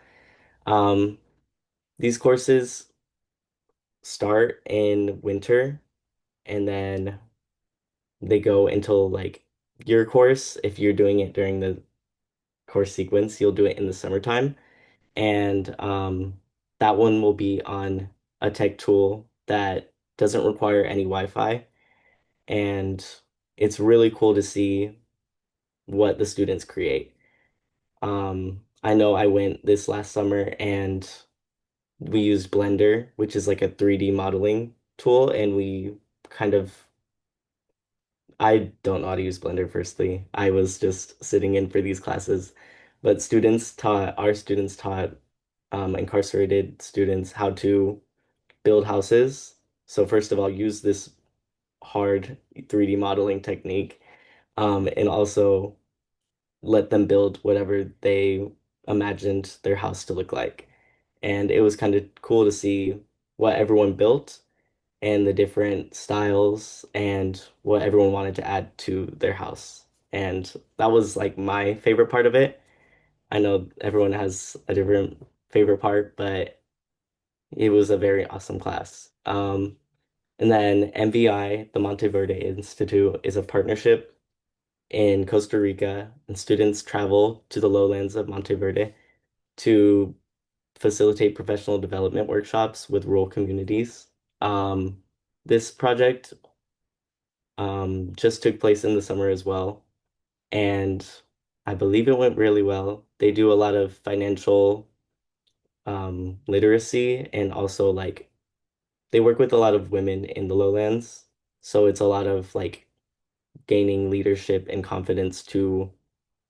Um, these courses start in winter and then they go until like your course. If you're doing it during the course sequence, you'll do it in the summertime. And that one will be on a tech tool that doesn't require any Wi-Fi. And it's really cool to see what the students create. I know I went this last summer and we used Blender, which is like a 3D modeling tool, and we kind of I don't know how to use Blender firstly. I was just sitting in for these classes, but our students taught incarcerated students how to build houses. So first of all, use this hard 3D modeling technique, and also let them build whatever they imagined their house to look like. And it was kind of cool to see what everyone built and the different styles and what everyone wanted to add to their house. And that was like my favorite part of it. I know everyone has a different favorite part, but it was a very awesome class. And then MVI, the Monteverde Institute, is a partnership in Costa Rica, and students travel to the lowlands of Monteverde to facilitate professional development workshops with rural communities. This project just took place in the summer as well, and I believe it went really well. They do a lot of financial literacy and also like they work with a lot of women in the lowlands. So it's a lot of like gaining leadership and confidence to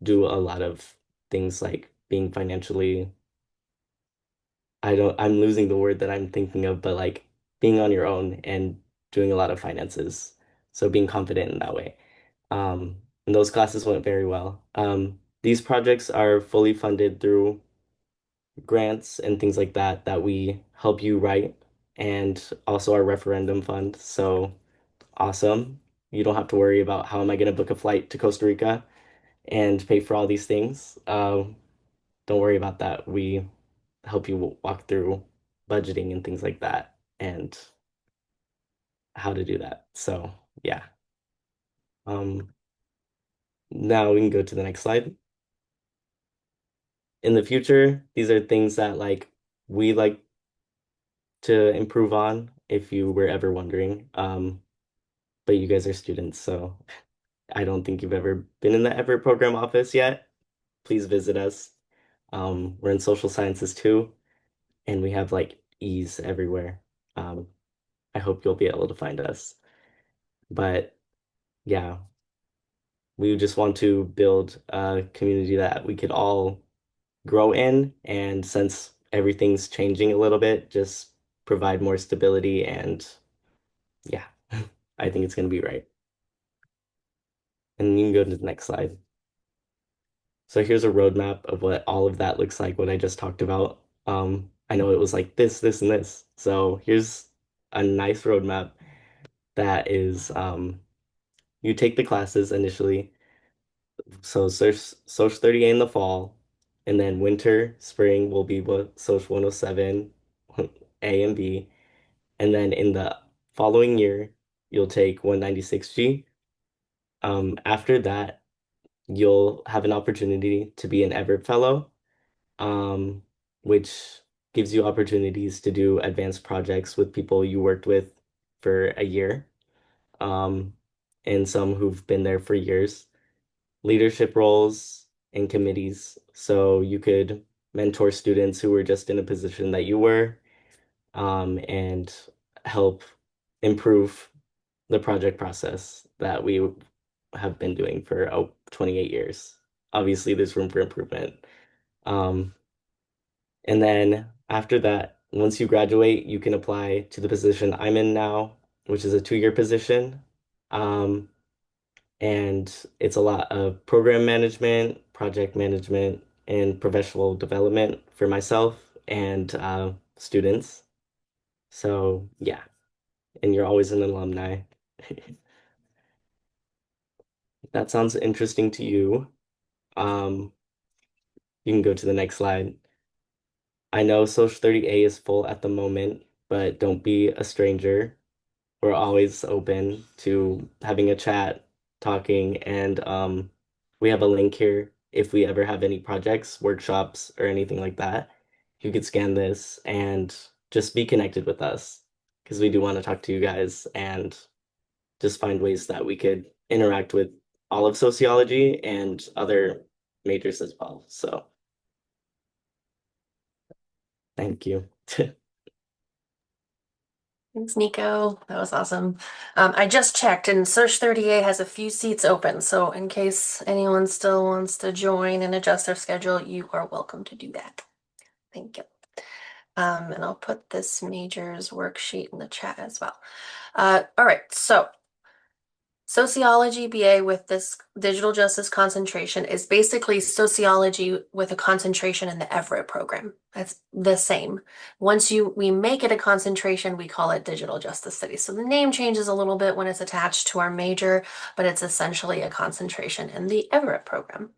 do a lot of things like being financially I'm losing the word that I'm thinking of, but like being on your own and doing a lot of finances. So being confident in that way. And those classes went very well. These projects are fully funded through grants and things like that that we help you write, and also our referendum fund. So awesome. You don't have to worry about how am I going to book a flight to Costa Rica and pay for all these things. Don't worry about that. We help you walk through budgeting and things like that and how to do that. So yeah. Um, Now we can go to the next slide. In the future, these are things that like we like to improve on if you were ever wondering. But you guys are students, so I don't think you've ever been in the Everett Program office yet. Please visit us. We're in social sciences too, and we have like E's everywhere. Um, I hope you'll be able to find us. But yeah, we just want to build a community that we could all grow in. And since everything's changing a little bit, just provide more stability. And yeah, I think it's going to be right. And you can go to the next slide. So here's a roadmap of what all of that looks like, what I just talked about. I know it was like this, and this. So here's a nice roadmap that is you take the classes initially. So Social 30A in the fall, and then winter, spring will be what Social 107, A and B. And then in the following year, you'll take 196G. After that, you'll have an opportunity to be an Everett Fellow, um, which gives you opportunities to do advanced projects with people you worked with for a year, um, and some who've been there for years. Leadership roles and committees. So you could mentor students who were just in a position that you were, and help improve the project process that we have been doing for 28 years. Obviously, there's room for improvement. Um, and then after that, once you graduate, you can apply to the position I'm in now, which is a 2-year position. Um, and it's a lot of program management, project management, and professional development for myself and students. So yeah, and you're always an alumni. That sounds interesting to you. Um, you can go to the next slide. I know Social 30A is full at the moment, but don't be a stranger. We're always open to having a chat, talking, and we have a link here if we ever have any projects, workshops, or anything like that. You could scan this and just be connected with us because we do want to talk to you guys and just find ways that we could interact with all of sociology and other majors as well. So thank you. Thanks, Nico. That was awesome. I just checked, and Search 30A has a few seats open. So, in case anyone still wants to join and adjust their schedule, you are welcome to do that. Thank you. And I'll put this majors worksheet in the chat as well. All right, so Sociology BA with this digital justice concentration is basically sociology with a concentration in the Everett program. That's the same. Once we make it a concentration, we call it digital justice studies. So the name changes a little bit when it's attached to our major, but it's essentially a concentration in the Everett program.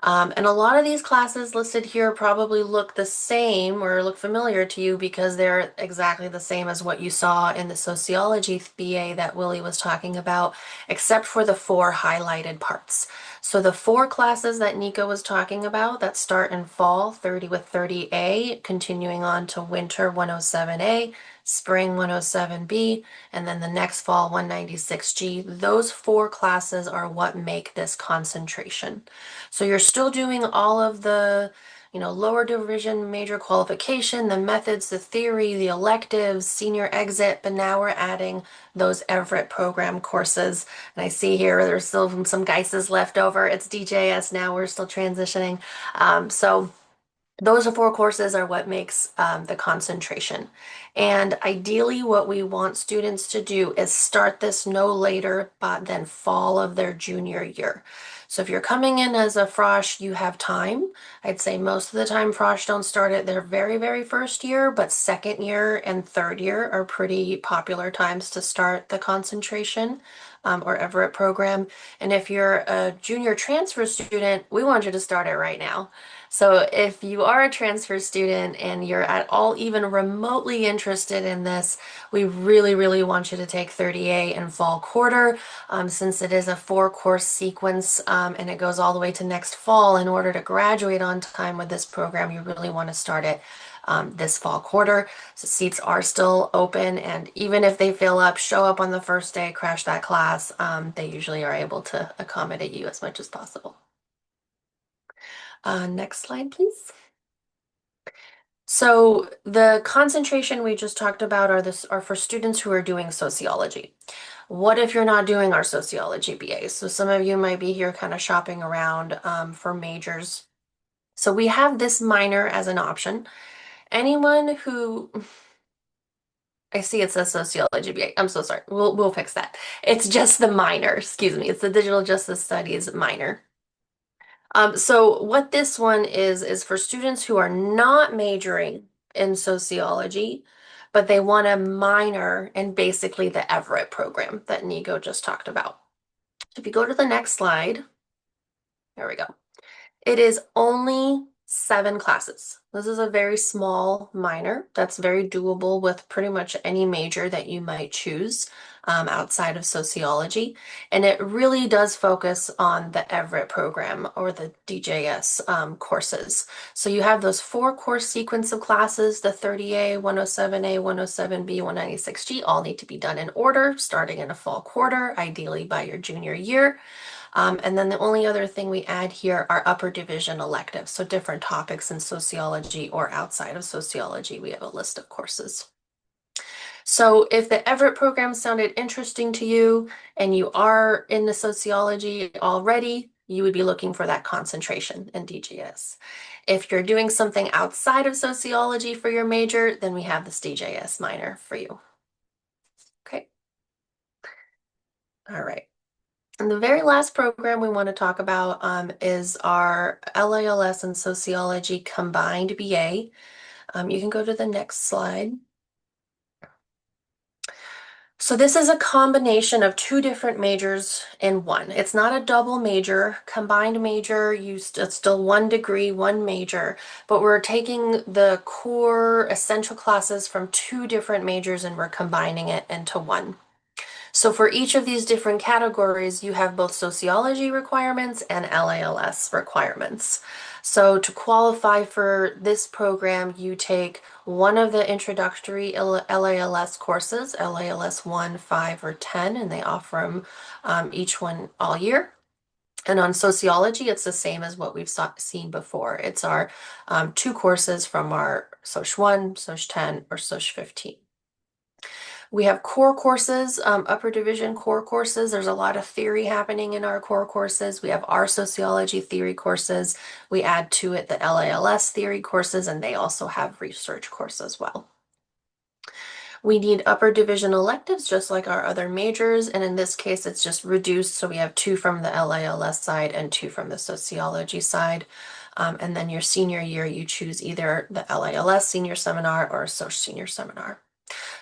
And a lot of these classes listed here probably look the same or look familiar to you because they're exactly the same as what you saw in the sociology BA that Willie was talking about, except for the 4 highlighted parts. So the 4 classes that Nico was talking about that start in fall, 30 with 30A, continuing on to winter 107A, spring 107B, and then the next fall 196G, those 4 classes are what make this concentration. So you're still doing all of the, lower division major qualification, the methods, the theory, the electives, senior exit, but now we're adding those Everett program courses. And I see here there's still some GEISs left over. It's DJS now, we're still transitioning. So Those four courses are what makes the concentration. And ideally, what we want students to do is start this no later than fall of their junior year. So if you're coming in as a frosh, you have time. I'd say most of the time frosh don't start at their very, very first year, but second year and third year are pretty popular times to start the concentration or Everett program. And if you're a junior transfer student, we want you to start it right now. So if you are a transfer student and you're at all even remotely interested in this, we really, really want you to take 30A in fall quarter, since it is a four-course sequence and it goes all the way to next fall. In order to graduate on time with this program, you really want to start it this fall quarter. So seats are still open, and even if they fill up, show up on the first day, crash that class, they usually are able to accommodate you as much as possible. Next slide, please. So the concentration we just talked about are for students who are doing sociology. What if you're not doing our sociology BA? So some of you might be here kind of shopping around for majors. So we have this minor as an option. Anyone who I see it says sociology BA. I'm so sorry. We'll fix that. It's just the minor, excuse me. It's the digital justice studies minor. So what this one is for students who are not majoring in sociology, but they want to minor in basically the Everett program that Nico just talked about. If you go to the next slide, there we go. It is only 7 classes. This is a very small minor that's very doable with pretty much any major that you might choose outside of sociology. And it really does focus on the Everett program or the DJS courses. So you have those 4-course sequence of classes, the 30A, 107A, 107B, 196G, all need to be done in order, starting in a fall quarter, ideally by your junior year. And then the only other thing we add here are upper division electives, so different topics in sociology or outside of sociology. We have a list of courses. So if the Everett program sounded interesting to you and you are in the sociology already, you would be looking for that concentration in DGS. If you're doing something outside of sociology for your major, then we have this DJS minor for you. Okay. All right. And the very last program we want to talk about is our LALS and Sociology Combined BA. You can go to the next slide. So this is a combination of 2 different majors in one. It's not a double major, combined major, it's still 1 degree, 1 major, but we're taking the core essential classes from 2 different majors and we're combining it into one. So for each of these different categories, you have both sociology requirements and LALS requirements. So to qualify for this program, you take one of the introductory LALS courses, LALS 1, 5, or 10, and they offer them each one all year. And on sociology, it's the same as what we've seen before. It's our 2 courses from our Soc 1, Soc 10, or Soc 15. We have core courses, upper division core courses. There's a lot of theory happening in our core courses. We have our sociology theory courses. We add to it the LALS theory courses, and they also have research courses as well. We need upper division electives just like our other majors, and in this case it's just reduced, so we have 2 from the LALS side and 2 from the sociology side. And then your senior year you choose either the LALS senior seminar or a Soc senior seminar.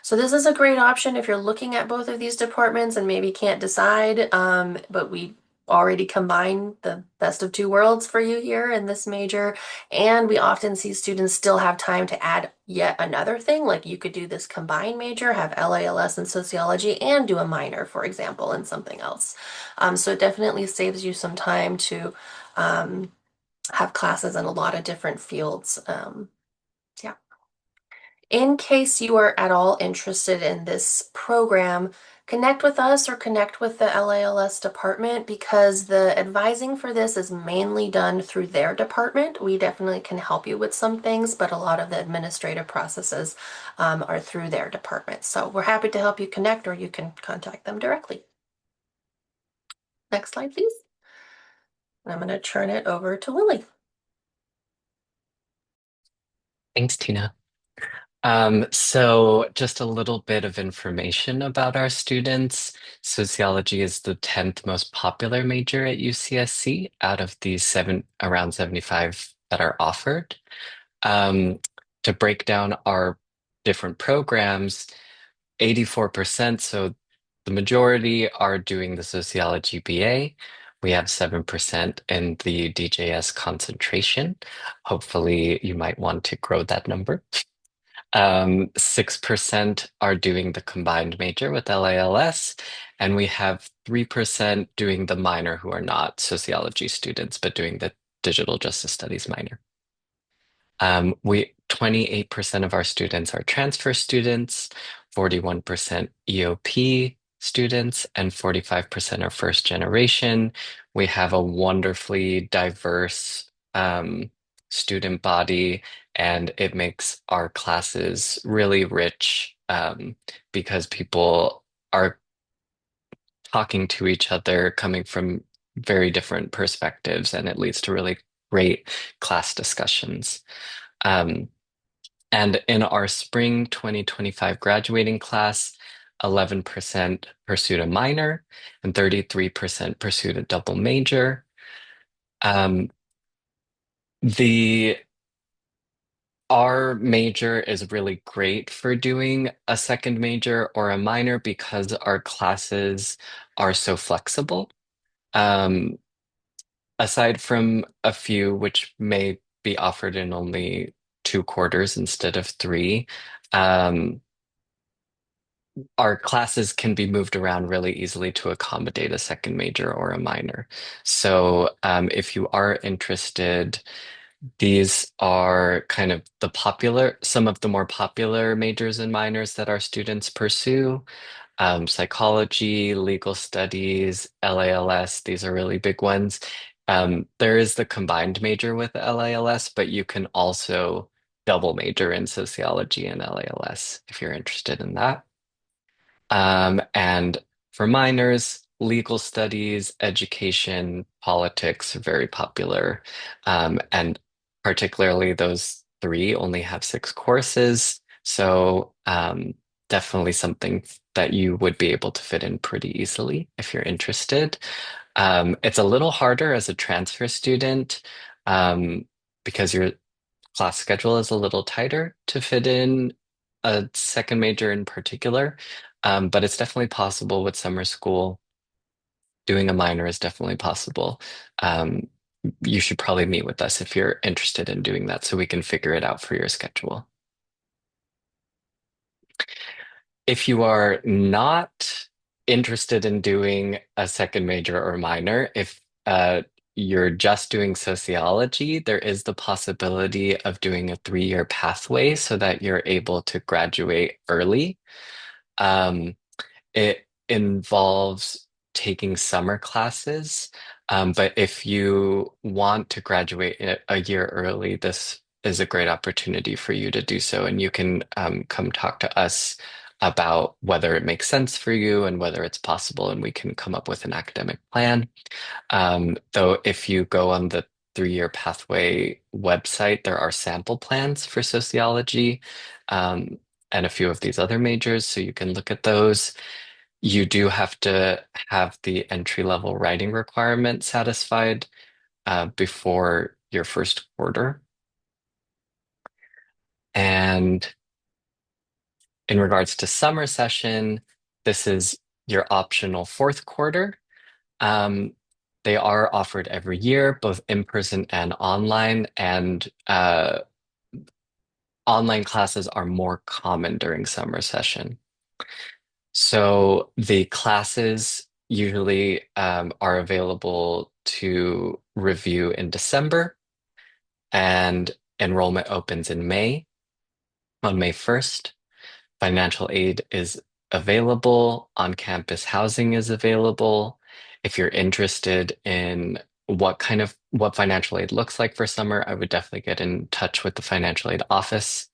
So this is a great option if you're looking at both of these departments and maybe can't decide, but we already combine the best of 2 worlds for you here in this major. And we often see students still have time to add yet another thing, like you could do this combined major, have LALS in sociology, and do a minor, for example, in something else. So it definitely saves you some time to have classes in a lot of different fields. Yeah. In case you are at all interested in this program, connect with us or connect with the LALS department because the advising for this is mainly done through their department. We definitely can help you with some things, but a lot of the administrative processes are through their department. So we're happy to help you connect or you can contact them directly. Next slide, please. I'm going to turn it over to Lily. Thanks, Tina. So just a little bit of information about our students. Sociology is the 10th most popular major at UCSC out of the around 75 that are offered. Um, to break down our different programs, 84%, so the majority are doing the sociology BA. We have 7% in the DJS concentration. Hopefully, you might want to grow that number. 6% are doing the combined major with LALS, and we have 3% doing the minor who are not sociology students, but doing the digital justice studies minor. 28% of our students are transfer students, 41% EOP students, and 45% are first generation. We have a wonderfully diverse student body, and it makes our classes really rich because people are talking to each other, coming from very different perspectives, and it leads to really great class discussions. Um, and in our spring 2025 graduating class, 11% pursued a minor and 33% pursued a double major. Um, the Our major is really great for doing a second major or a minor because our classes are so flexible. Um, aside from a few which may be offered in only 2 quarters instead of three, um, our classes can be moved around really easily to accommodate a second major or a minor. So, if you are interested, these are kind of some of the more popular majors and minors that our students pursue. Psychology, legal studies, LALS, these are really big ones. There is the combined major with LALS, but you can also double major in sociology and LALS if you're interested in that. And for minors, legal studies, education, politics are very popular. And particularly those three only have 6 courses. So definitely something that you would be able to fit in pretty easily if you're interested. It's a little harder as a transfer student um, because your class schedule is a little tighter to fit in a second major in particular. But it's definitely possible with summer school. Doing a minor is definitely possible. Um, you should probably meet with us if you're interested in doing that so we can figure it out for your schedule. If you are not interested in doing a second major or minor, if you're just doing sociology, there is the possibility of doing a 3-year pathway so that you're able to graduate early. Um, it involves taking summer classes, but if you want to graduate a year early, this is a great opportunity for you to do so. And you can come talk to us about whether it makes sense for you and whether it's possible, and we can come up with an academic plan. Though, if you go on the 3-year pathway website, there are sample plans for sociology um, and a few of these other majors, so you can look at those. You do have to have the entry-level writing requirement satisfied before your first quarter. And in regards to summer session, this is your optional fourth quarter. Um, they are offered every year, both in person and online, and online classes are more common during summer session. So the classes usually are available to review in December, and enrollment opens in May, on May 1st. Financial aid is available, on-campus housing is available. If you're interested in what financial aid looks like for summer, I would definitely get in touch with the financial aid office.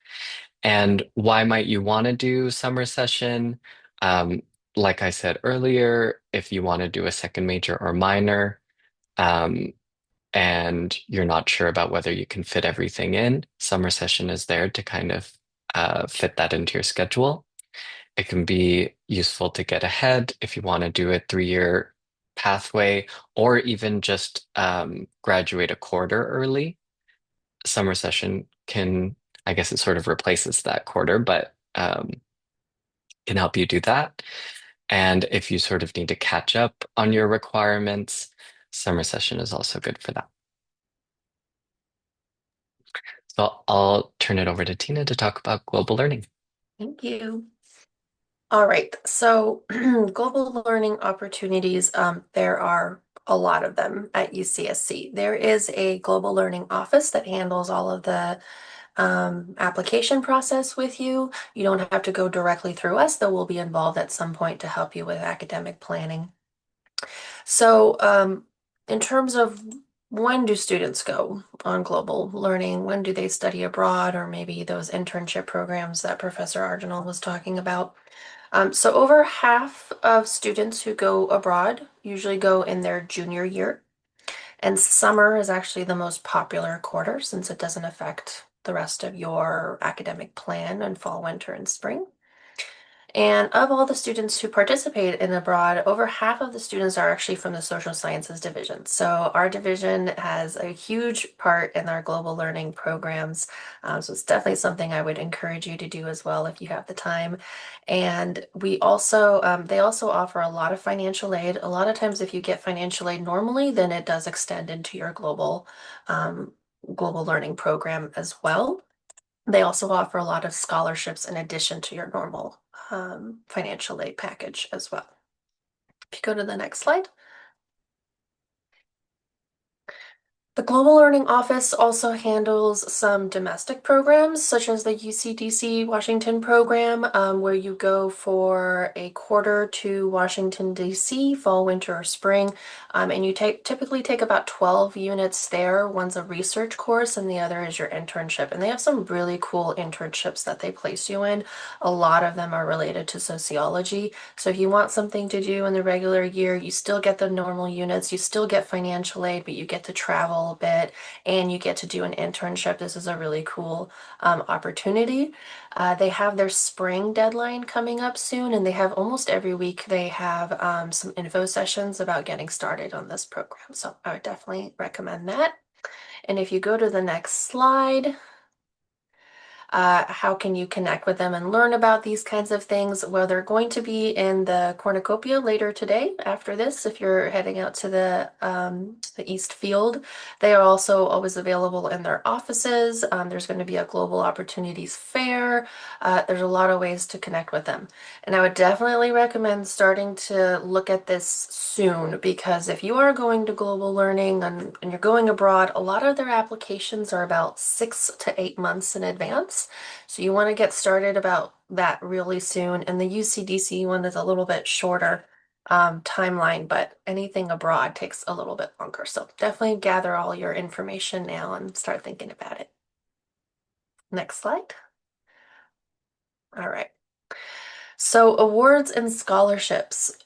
And why might you want to do summer session? Um, like I said earlier, if you want to do a second major or minor, um, and you're not sure about whether you can fit everything in, summer session is there to kind of fit that into your schedule. It can be useful to get ahead if you want to do a 3-year pathway or even just graduate a quarter early. Summer session can, I guess it sort of replaces that quarter, but can help you do that. And if you sort of need to catch up on your requirements, summer session is also good for that. So I'll turn it over to Tina to talk about global learning. Thank you. All right, so global learning opportunities, there are a lot of them at UCSC. There is a global learning office that handles all of the application process with you. You don't have to go directly through us, though we'll be involved at some point to help you with academic planning. So, in terms of when do students go on global learning? When do they study abroad, or maybe those internship programs that Professor Arginal was talking about? So over half of students who go abroad usually go in their junior year, and summer is actually the most popular quarter since it doesn't affect the rest of your academic plan in fall, winter, and spring. And of all the students who participate in abroad, over half of the students are actually from the social sciences division. So our division has a huge part in our global learning programs. So it's definitely something I would encourage you to do as well if you have the time. And they also offer a lot of financial aid. A lot of times if you get financial aid normally, then it does extend into your global learning program as well. They also offer a lot of scholarships in addition to your normal financial aid package as well. If you go to the next slide. The Global Learning Office also handles some domestic programs, such as the UCDC Washington program, where you go for a quarter to Washington, D.C., fall, winter, or spring. And you typically take about 12 units there. One's a research course, and the other is your internship. And they have some really cool internships that they place you in. A lot of them are related to sociology. So if you want something to do in the regular year, you still get the normal units, you still get financial aid, but you get to travel a bit and you get to do an internship. This is a really cool opportunity. They have their spring deadline coming up soon, and they have almost every week they have some info sessions about getting started on this program. So I would definitely recommend that. And if you go to the next slide, how can you connect with them and learn about these kinds of things? Well, they're going to be in the cornucopia later today after this, if you're heading out to the East Field. They are also always available in their offices. There's going to be a Global Opportunities Fair. There's a lot of ways to connect with them. And I would definitely recommend starting to look at this soon, because if you are going to global learning and you're going abroad, a lot of their applications are about 6 to 8 months in advance. So you want to get started about that really soon. And the UCDC one is a little bit shorter timeline, but anything abroad takes a little bit longer. So definitely gather all your information now and start thinking about it. Next slide. All right. So awards and scholarships.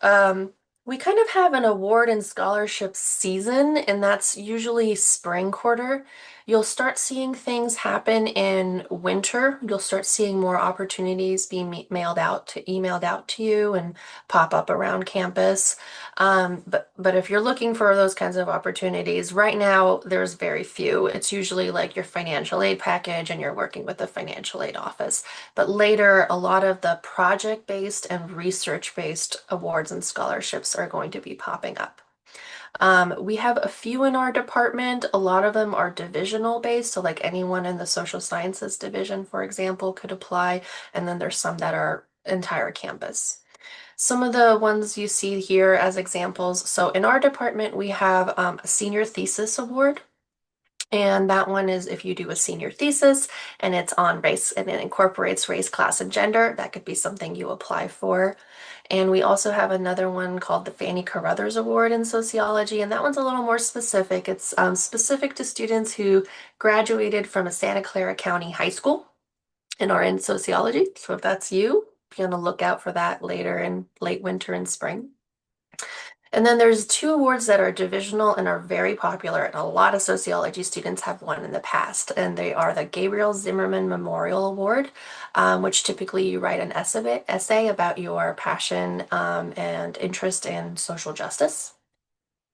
We kind of have an award and scholarship season, and that's usually spring quarter. You'll start seeing things happen in winter. You'll start seeing more opportunities being emailed out to you and pop up around campus. But if you're looking for those kinds of opportunities, right now there's very few. It's usually like your financial aid package and you're working with the financial aid office. But later, a lot of the project-based and research-based awards and scholarships are going to be popping up. We have a few in our department. A lot of them are divisional based, so like anyone in the social sciences division, for example, could apply, and then there's some that are entire campus. Some of the ones you see here as examples. So in our department, we have a senior thesis award. And that one is if you do a senior thesis and it's on race and it incorporates race, class, and gender, that could be something you apply for. And we also have another one called the Fannie Carruthers Award in sociology, and that one's a little more specific. It's specific to students who graduated from a Santa Clara County high school and are in sociology. So if that's you, be on the lookout for that later in late winter and spring. And then there's two awards that are divisional and are very popular, and a lot of sociology students have won in the past. And they are the Gabriel Zimmerman Memorial Award, which typically you write an essay about your passion and interest in social justice.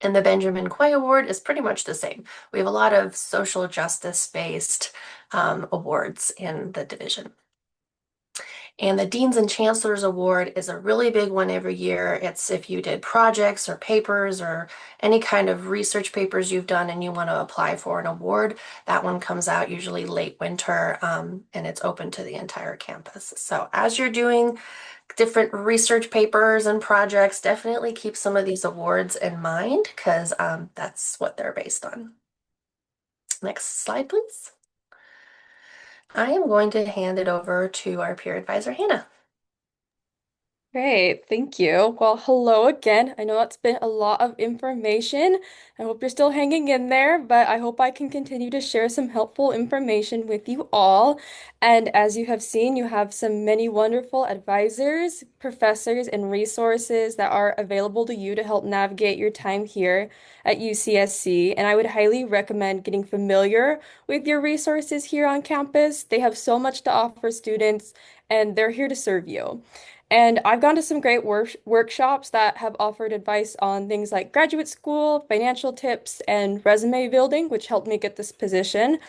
And the Benjamin Quay Award is pretty much the same. We have a lot of social justice-based awards in the division. And the Deans and Chancellors Award is a really big one every year. It's if you did projects or papers or any kind of research papers you've done and you want to apply for an award, that one comes out usually late winter, and it's open to the entire campus. So as you're doing different research papers and projects, definitely keep some of these awards in mind because that's what they're based on. Next slide, please. I am going to hand it over to our peer advisor, Hannah. Great, thank you. Well, hello again. I know that's been a lot of information. I hope you're still hanging in there, but I hope I can continue to share some helpful information with you all. And as you have seen, you have some many wonderful advisors, professors, and resources that are available to you to help navigate your time here at UCSC. And I would highly recommend getting familiar with your resources here on campus. They have so much to offer students, and they're here to serve you. And I've gone to some great workshops that have offered advice on things like graduate school, financial tips, and resume building, which helped me get this position.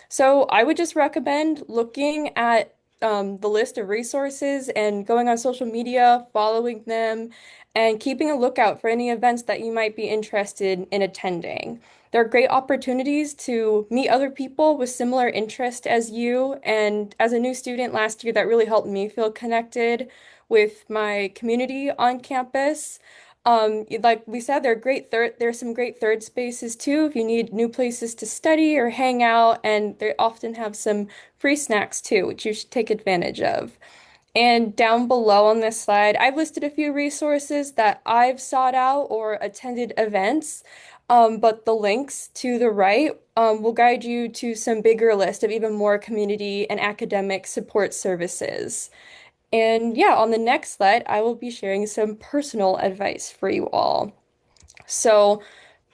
So I would just recommend looking at the list of resources and going on social media, following them, and keeping a lookout for any events that you might be interested in attending. There are great opportunities to meet other people with similar interest as you. And as a new student last year, that really helped me feel connected with my community on campus. Like we said, there's some great third spaces too if you need new places to study or hang out, and they often have some free snacks too, which you should take advantage of. And down below on this slide, I've listed a few resources that I've sought out or attended events, but the links to the right will guide you to some bigger list of even more community and academic support services. And yeah, on the next slide, I will be sharing some personal advice for you all. So,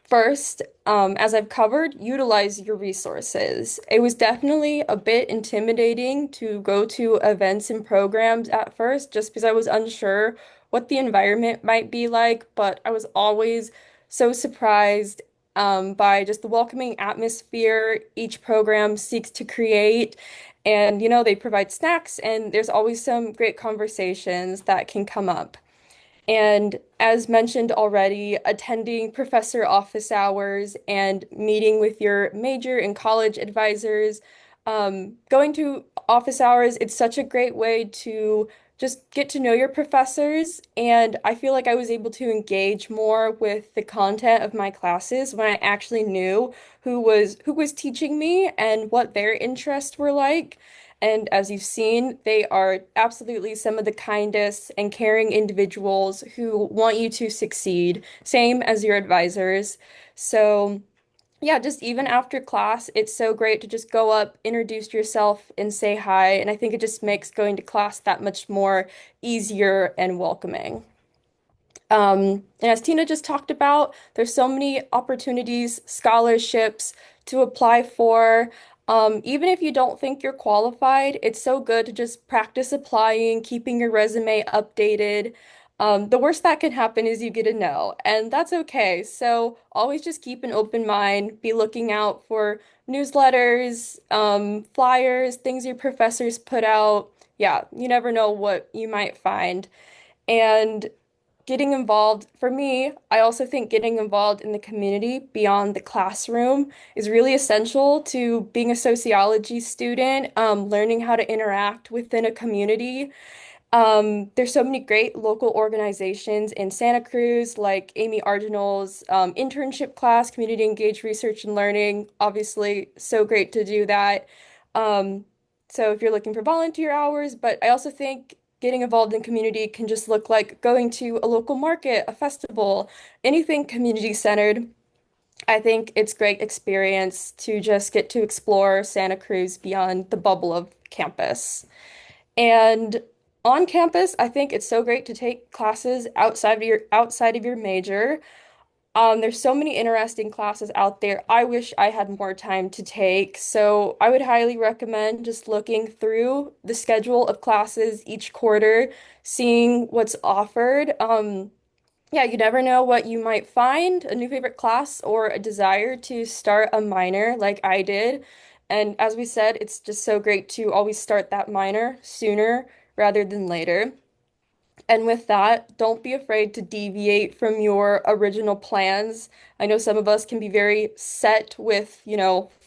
first, as I've covered, utilize your resources. It was definitely a bit intimidating to go to events and programs at first, just because I was unsure what the environment might be like, but I was always so surprised by just the welcoming atmosphere each program seeks to create. And, they provide snacks, and there's always some great conversations that can come up. And as mentioned already, attending professor office hours and meeting with your major and college advisors, going to office hours, it's such a great way to just get to know your professors. And I feel like I was able to engage more with the content of my classes when I actually knew who was teaching me and what their interests were like. And as you've seen, they are absolutely some of the kindest and caring individuals who want you to succeed, same as your advisors. So, yeah, just even after class, it's so great to just go up, introduce yourself, and say hi. And I think it just makes going to class that much more easier and welcoming. And as Tina just talked about, there's so many opportunities, scholarships to apply for. Even if you don't think you're qualified, it's so good to just practice applying, keeping your resume updated. The worst that can happen is you get a no, and that's okay. So always just keep an open mind, be looking out for newsletters, flyers, things your professors put out. Yeah, you never know what you might find. And getting involved, for me, I also think getting involved in the community beyond the classroom is really essential to being a sociology student, learning how to interact within a community. There's so many great local organizations in Santa Cruz, like Amy Arginal's internship class, Community Engaged Research and Learning. Obviously, so great to do that. Um, so if you're looking for volunteer hours, but I also think getting involved in community can just look like going to a local market, a festival, anything community centered. I think it's great experience to just get to explore Santa Cruz beyond the bubble of campus. And On campus, I think it's so great to take classes outside of your major. There's so many interesting classes out there. I wish I had more time to take, so I would highly recommend just looking through the schedule of classes each quarter, seeing what's offered. Yeah, you never know what you might find, a new favorite class or a desire to start a minor like I did. And as we said, it's just so great to always start that minor sooner rather than later. And with that, don't be afraid to deviate from your original plans. I know some of us can be very set with,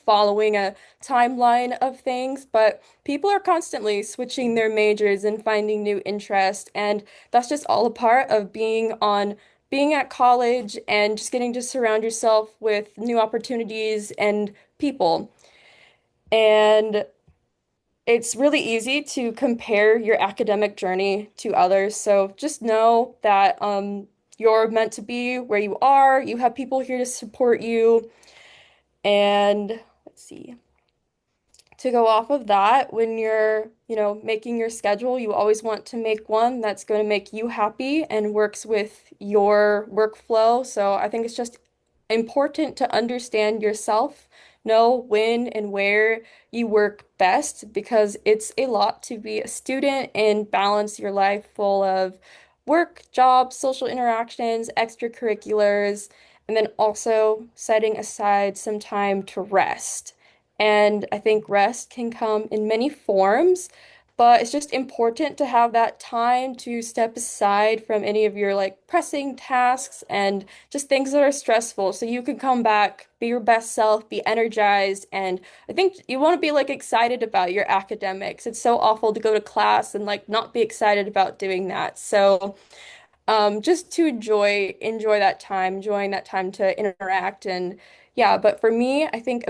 following a timeline of things, but people are constantly switching their majors and finding new interest, and that's just all a part of being at college and just getting to surround yourself with new opportunities and people. And it's really easy to compare your academic journey to others. So just know that you're meant to be where you are. You have people here to support you. And let's see to go off of that, when you're, making your schedule, you always want to make one that's going to make you happy and works with your workflow. So I think it's just important to understand yourself, know when and where you work best, because it's a lot to be a student and balance your life full of work, jobs, social interactions, extracurriculars, and then also setting aside some time to rest. And I think rest can come in many forms, but it's just important to have that time to step aside from any of your like pressing tasks and just things that are stressful so you can come back, be your best self, be energized. And I think you want to be like excited about your academics. It's so awful to go to class and like not be excited about doing that. So just to enjoy that time, enjoying that time to interact. And yeah, but for me, I think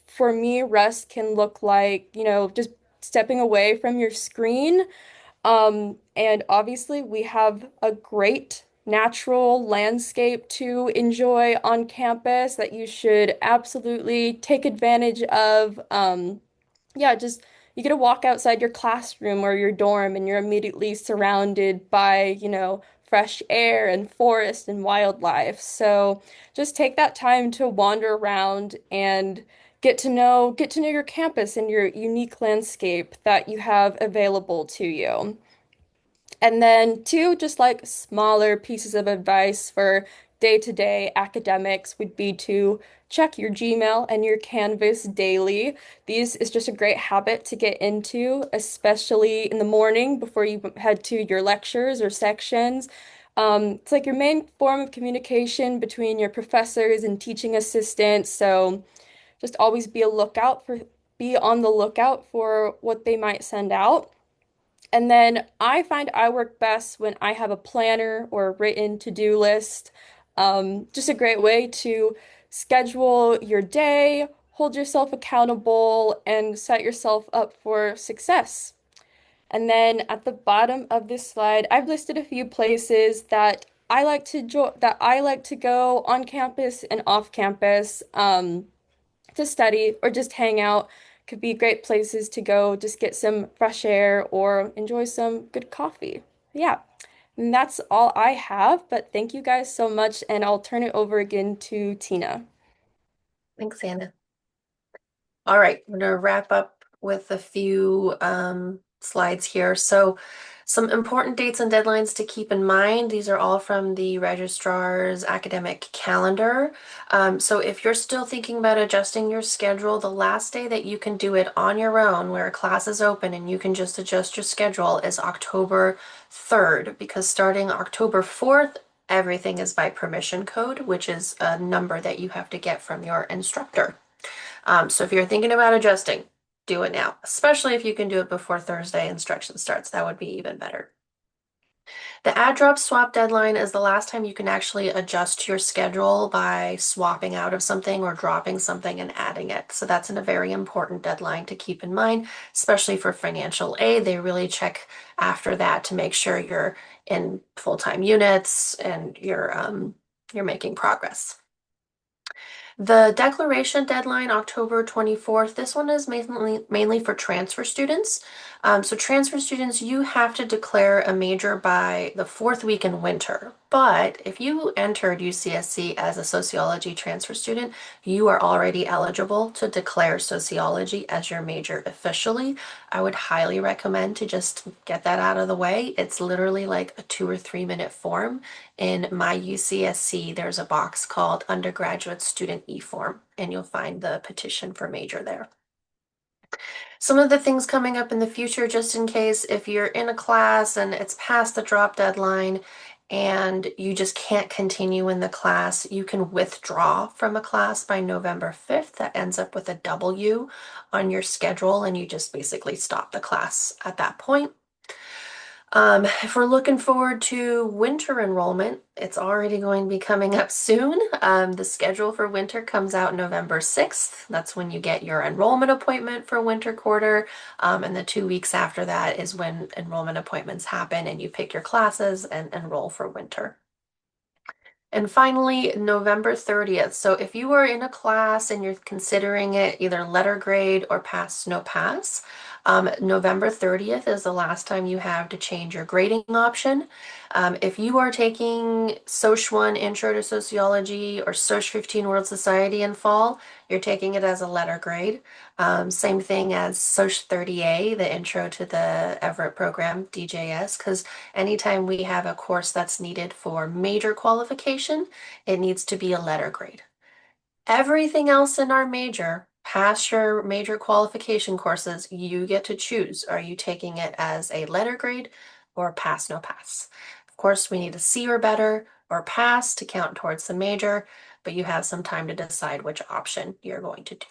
for me, rest can look like, just stepping away from your screen. And obviously we have a great natural landscape to enjoy on campus that you should absolutely take advantage of. Yeah, just you get to walk outside your classroom or your dorm and you're immediately surrounded by, fresh air and forest and wildlife. So just take that time to wander around and get to know your campus and your unique landscape that you have available to you. And then two, just like smaller pieces of advice for day-to-day academics would be to check your Gmail and your Canvas daily. These is just a great habit to get into, especially in the morning before you head to your lectures or sections. It's like your main form of communication between your professors and teaching assistants. So just always be on the lookout for what they might send out. And then I find I work best when I have a planner or a written to-do list. Just a great way to schedule your day, hold yourself accountable, and set yourself up for success. And then at the bottom of this slide, I've listed a few places that I like to go on campus and off campus. To study or just hang out. Could be great places to go, just get some fresh air or enjoy some good coffee. Yeah, and that's all I have, but thank you guys so much, and I'll turn it over again to Tina. Thanks, Anna. All right, I'm going to wrap up with a few slides here. So some important dates and deadlines to keep in mind. These are all from the registrar's academic calendar. So if you're still thinking about adjusting your schedule, the last day that you can do it on your own, where a class is open and you can just adjust your schedule, is October 3rd, because starting October 4th, everything is by permission code, which is a number that you have to get from your instructor. So if you're thinking about adjusting, do it now, especially if you can do it before Thursday instruction starts. That would be even better. The add drop swap deadline is the last time you can actually adjust your schedule by swapping out of something or dropping something and adding it. So that's a very important deadline to keep in mind, especially for financial aid. They really check after that to make sure you're in full-time units and you're making progress. The declaration deadline, October 24th, this one is mainly for transfer students. So transfer students, you have to declare a major by the fourth week in winter. But if you entered UCSC as a sociology transfer student, you are already eligible to declare sociology as your major officially. I would highly recommend to just get that out of the way. It's literally like a 2 or 3 minute form. In my UCSC, there's a box called Undergraduate Student E-Form, and you'll find the petition for major there. Some of the things coming up in the future, just in case if you're in a class and it's past the drop deadline and you just can't continue in the class, you can withdraw from a class by November 5th. That ends up with a W on your schedule, and you just basically stop the class at that point. If we're looking forward to winter enrollment, it's already going to be coming up soon. The schedule for winter comes out November 6th. That's when you get your enrollment appointment for winter quarter. And the 2 weeks after that is when enrollment appointments happen and you pick your classes and enroll for winter. And finally, November 30th. So if you are in a class and you're considering it either letter grade or pass, no pass, November 30th is the last time you have to change your grading option. If you are taking Soc 1 Intro to Sociology or Soc 15 World Society in fall, you're taking it as a letter grade. Same thing as Soc 30A, the Intro to the Everett Program, DJS, because anytime we have a course that's needed for major qualification, it needs to be a letter grade. Everything else in our major, past your major qualification courses, you get to choose. Are you taking it as a letter grade or pass, no pass? Of course, we need a C or better or pass to count towards the major, but you have some time to decide which option you're going to do.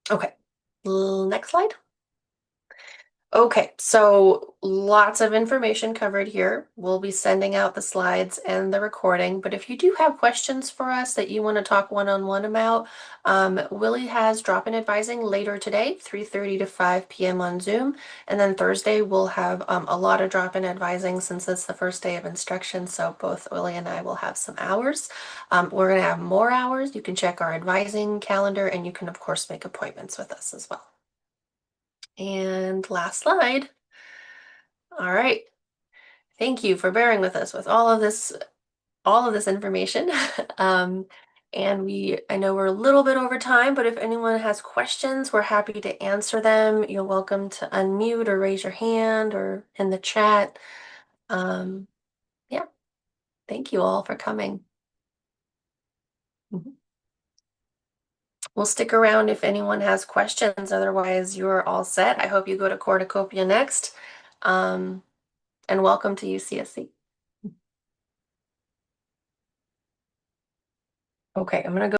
Okay, next slide. Okay, so lots of information covered here. We'll be sending out the slides and the recording, but if you do have questions for us that you want to talk one-on-one about, Willie has drop-in advising later today, 3:30 to 5 p.m. on Zoom, and then Thursday we'll have a lot of drop-in advising since it's the first day of instruction, so both Willie and I will have some hours. We're going to have more hours. You can check our advising calendar, and you can, of course, make appointments with us as well. And last slide. All right. Thank you for bearing with us with all of this information. I know we're a little bit over time, but if anyone has questions, we're happy to answer them. You're welcome to unmute or raise your hand or in the chat. Yeah, thank you all for coming. Mhm. We'll stick around if anyone has questions. Otherwise, you're all set. I hope you go to Cornucopia next. And welcome to UCSC. Okay, I'm gonna go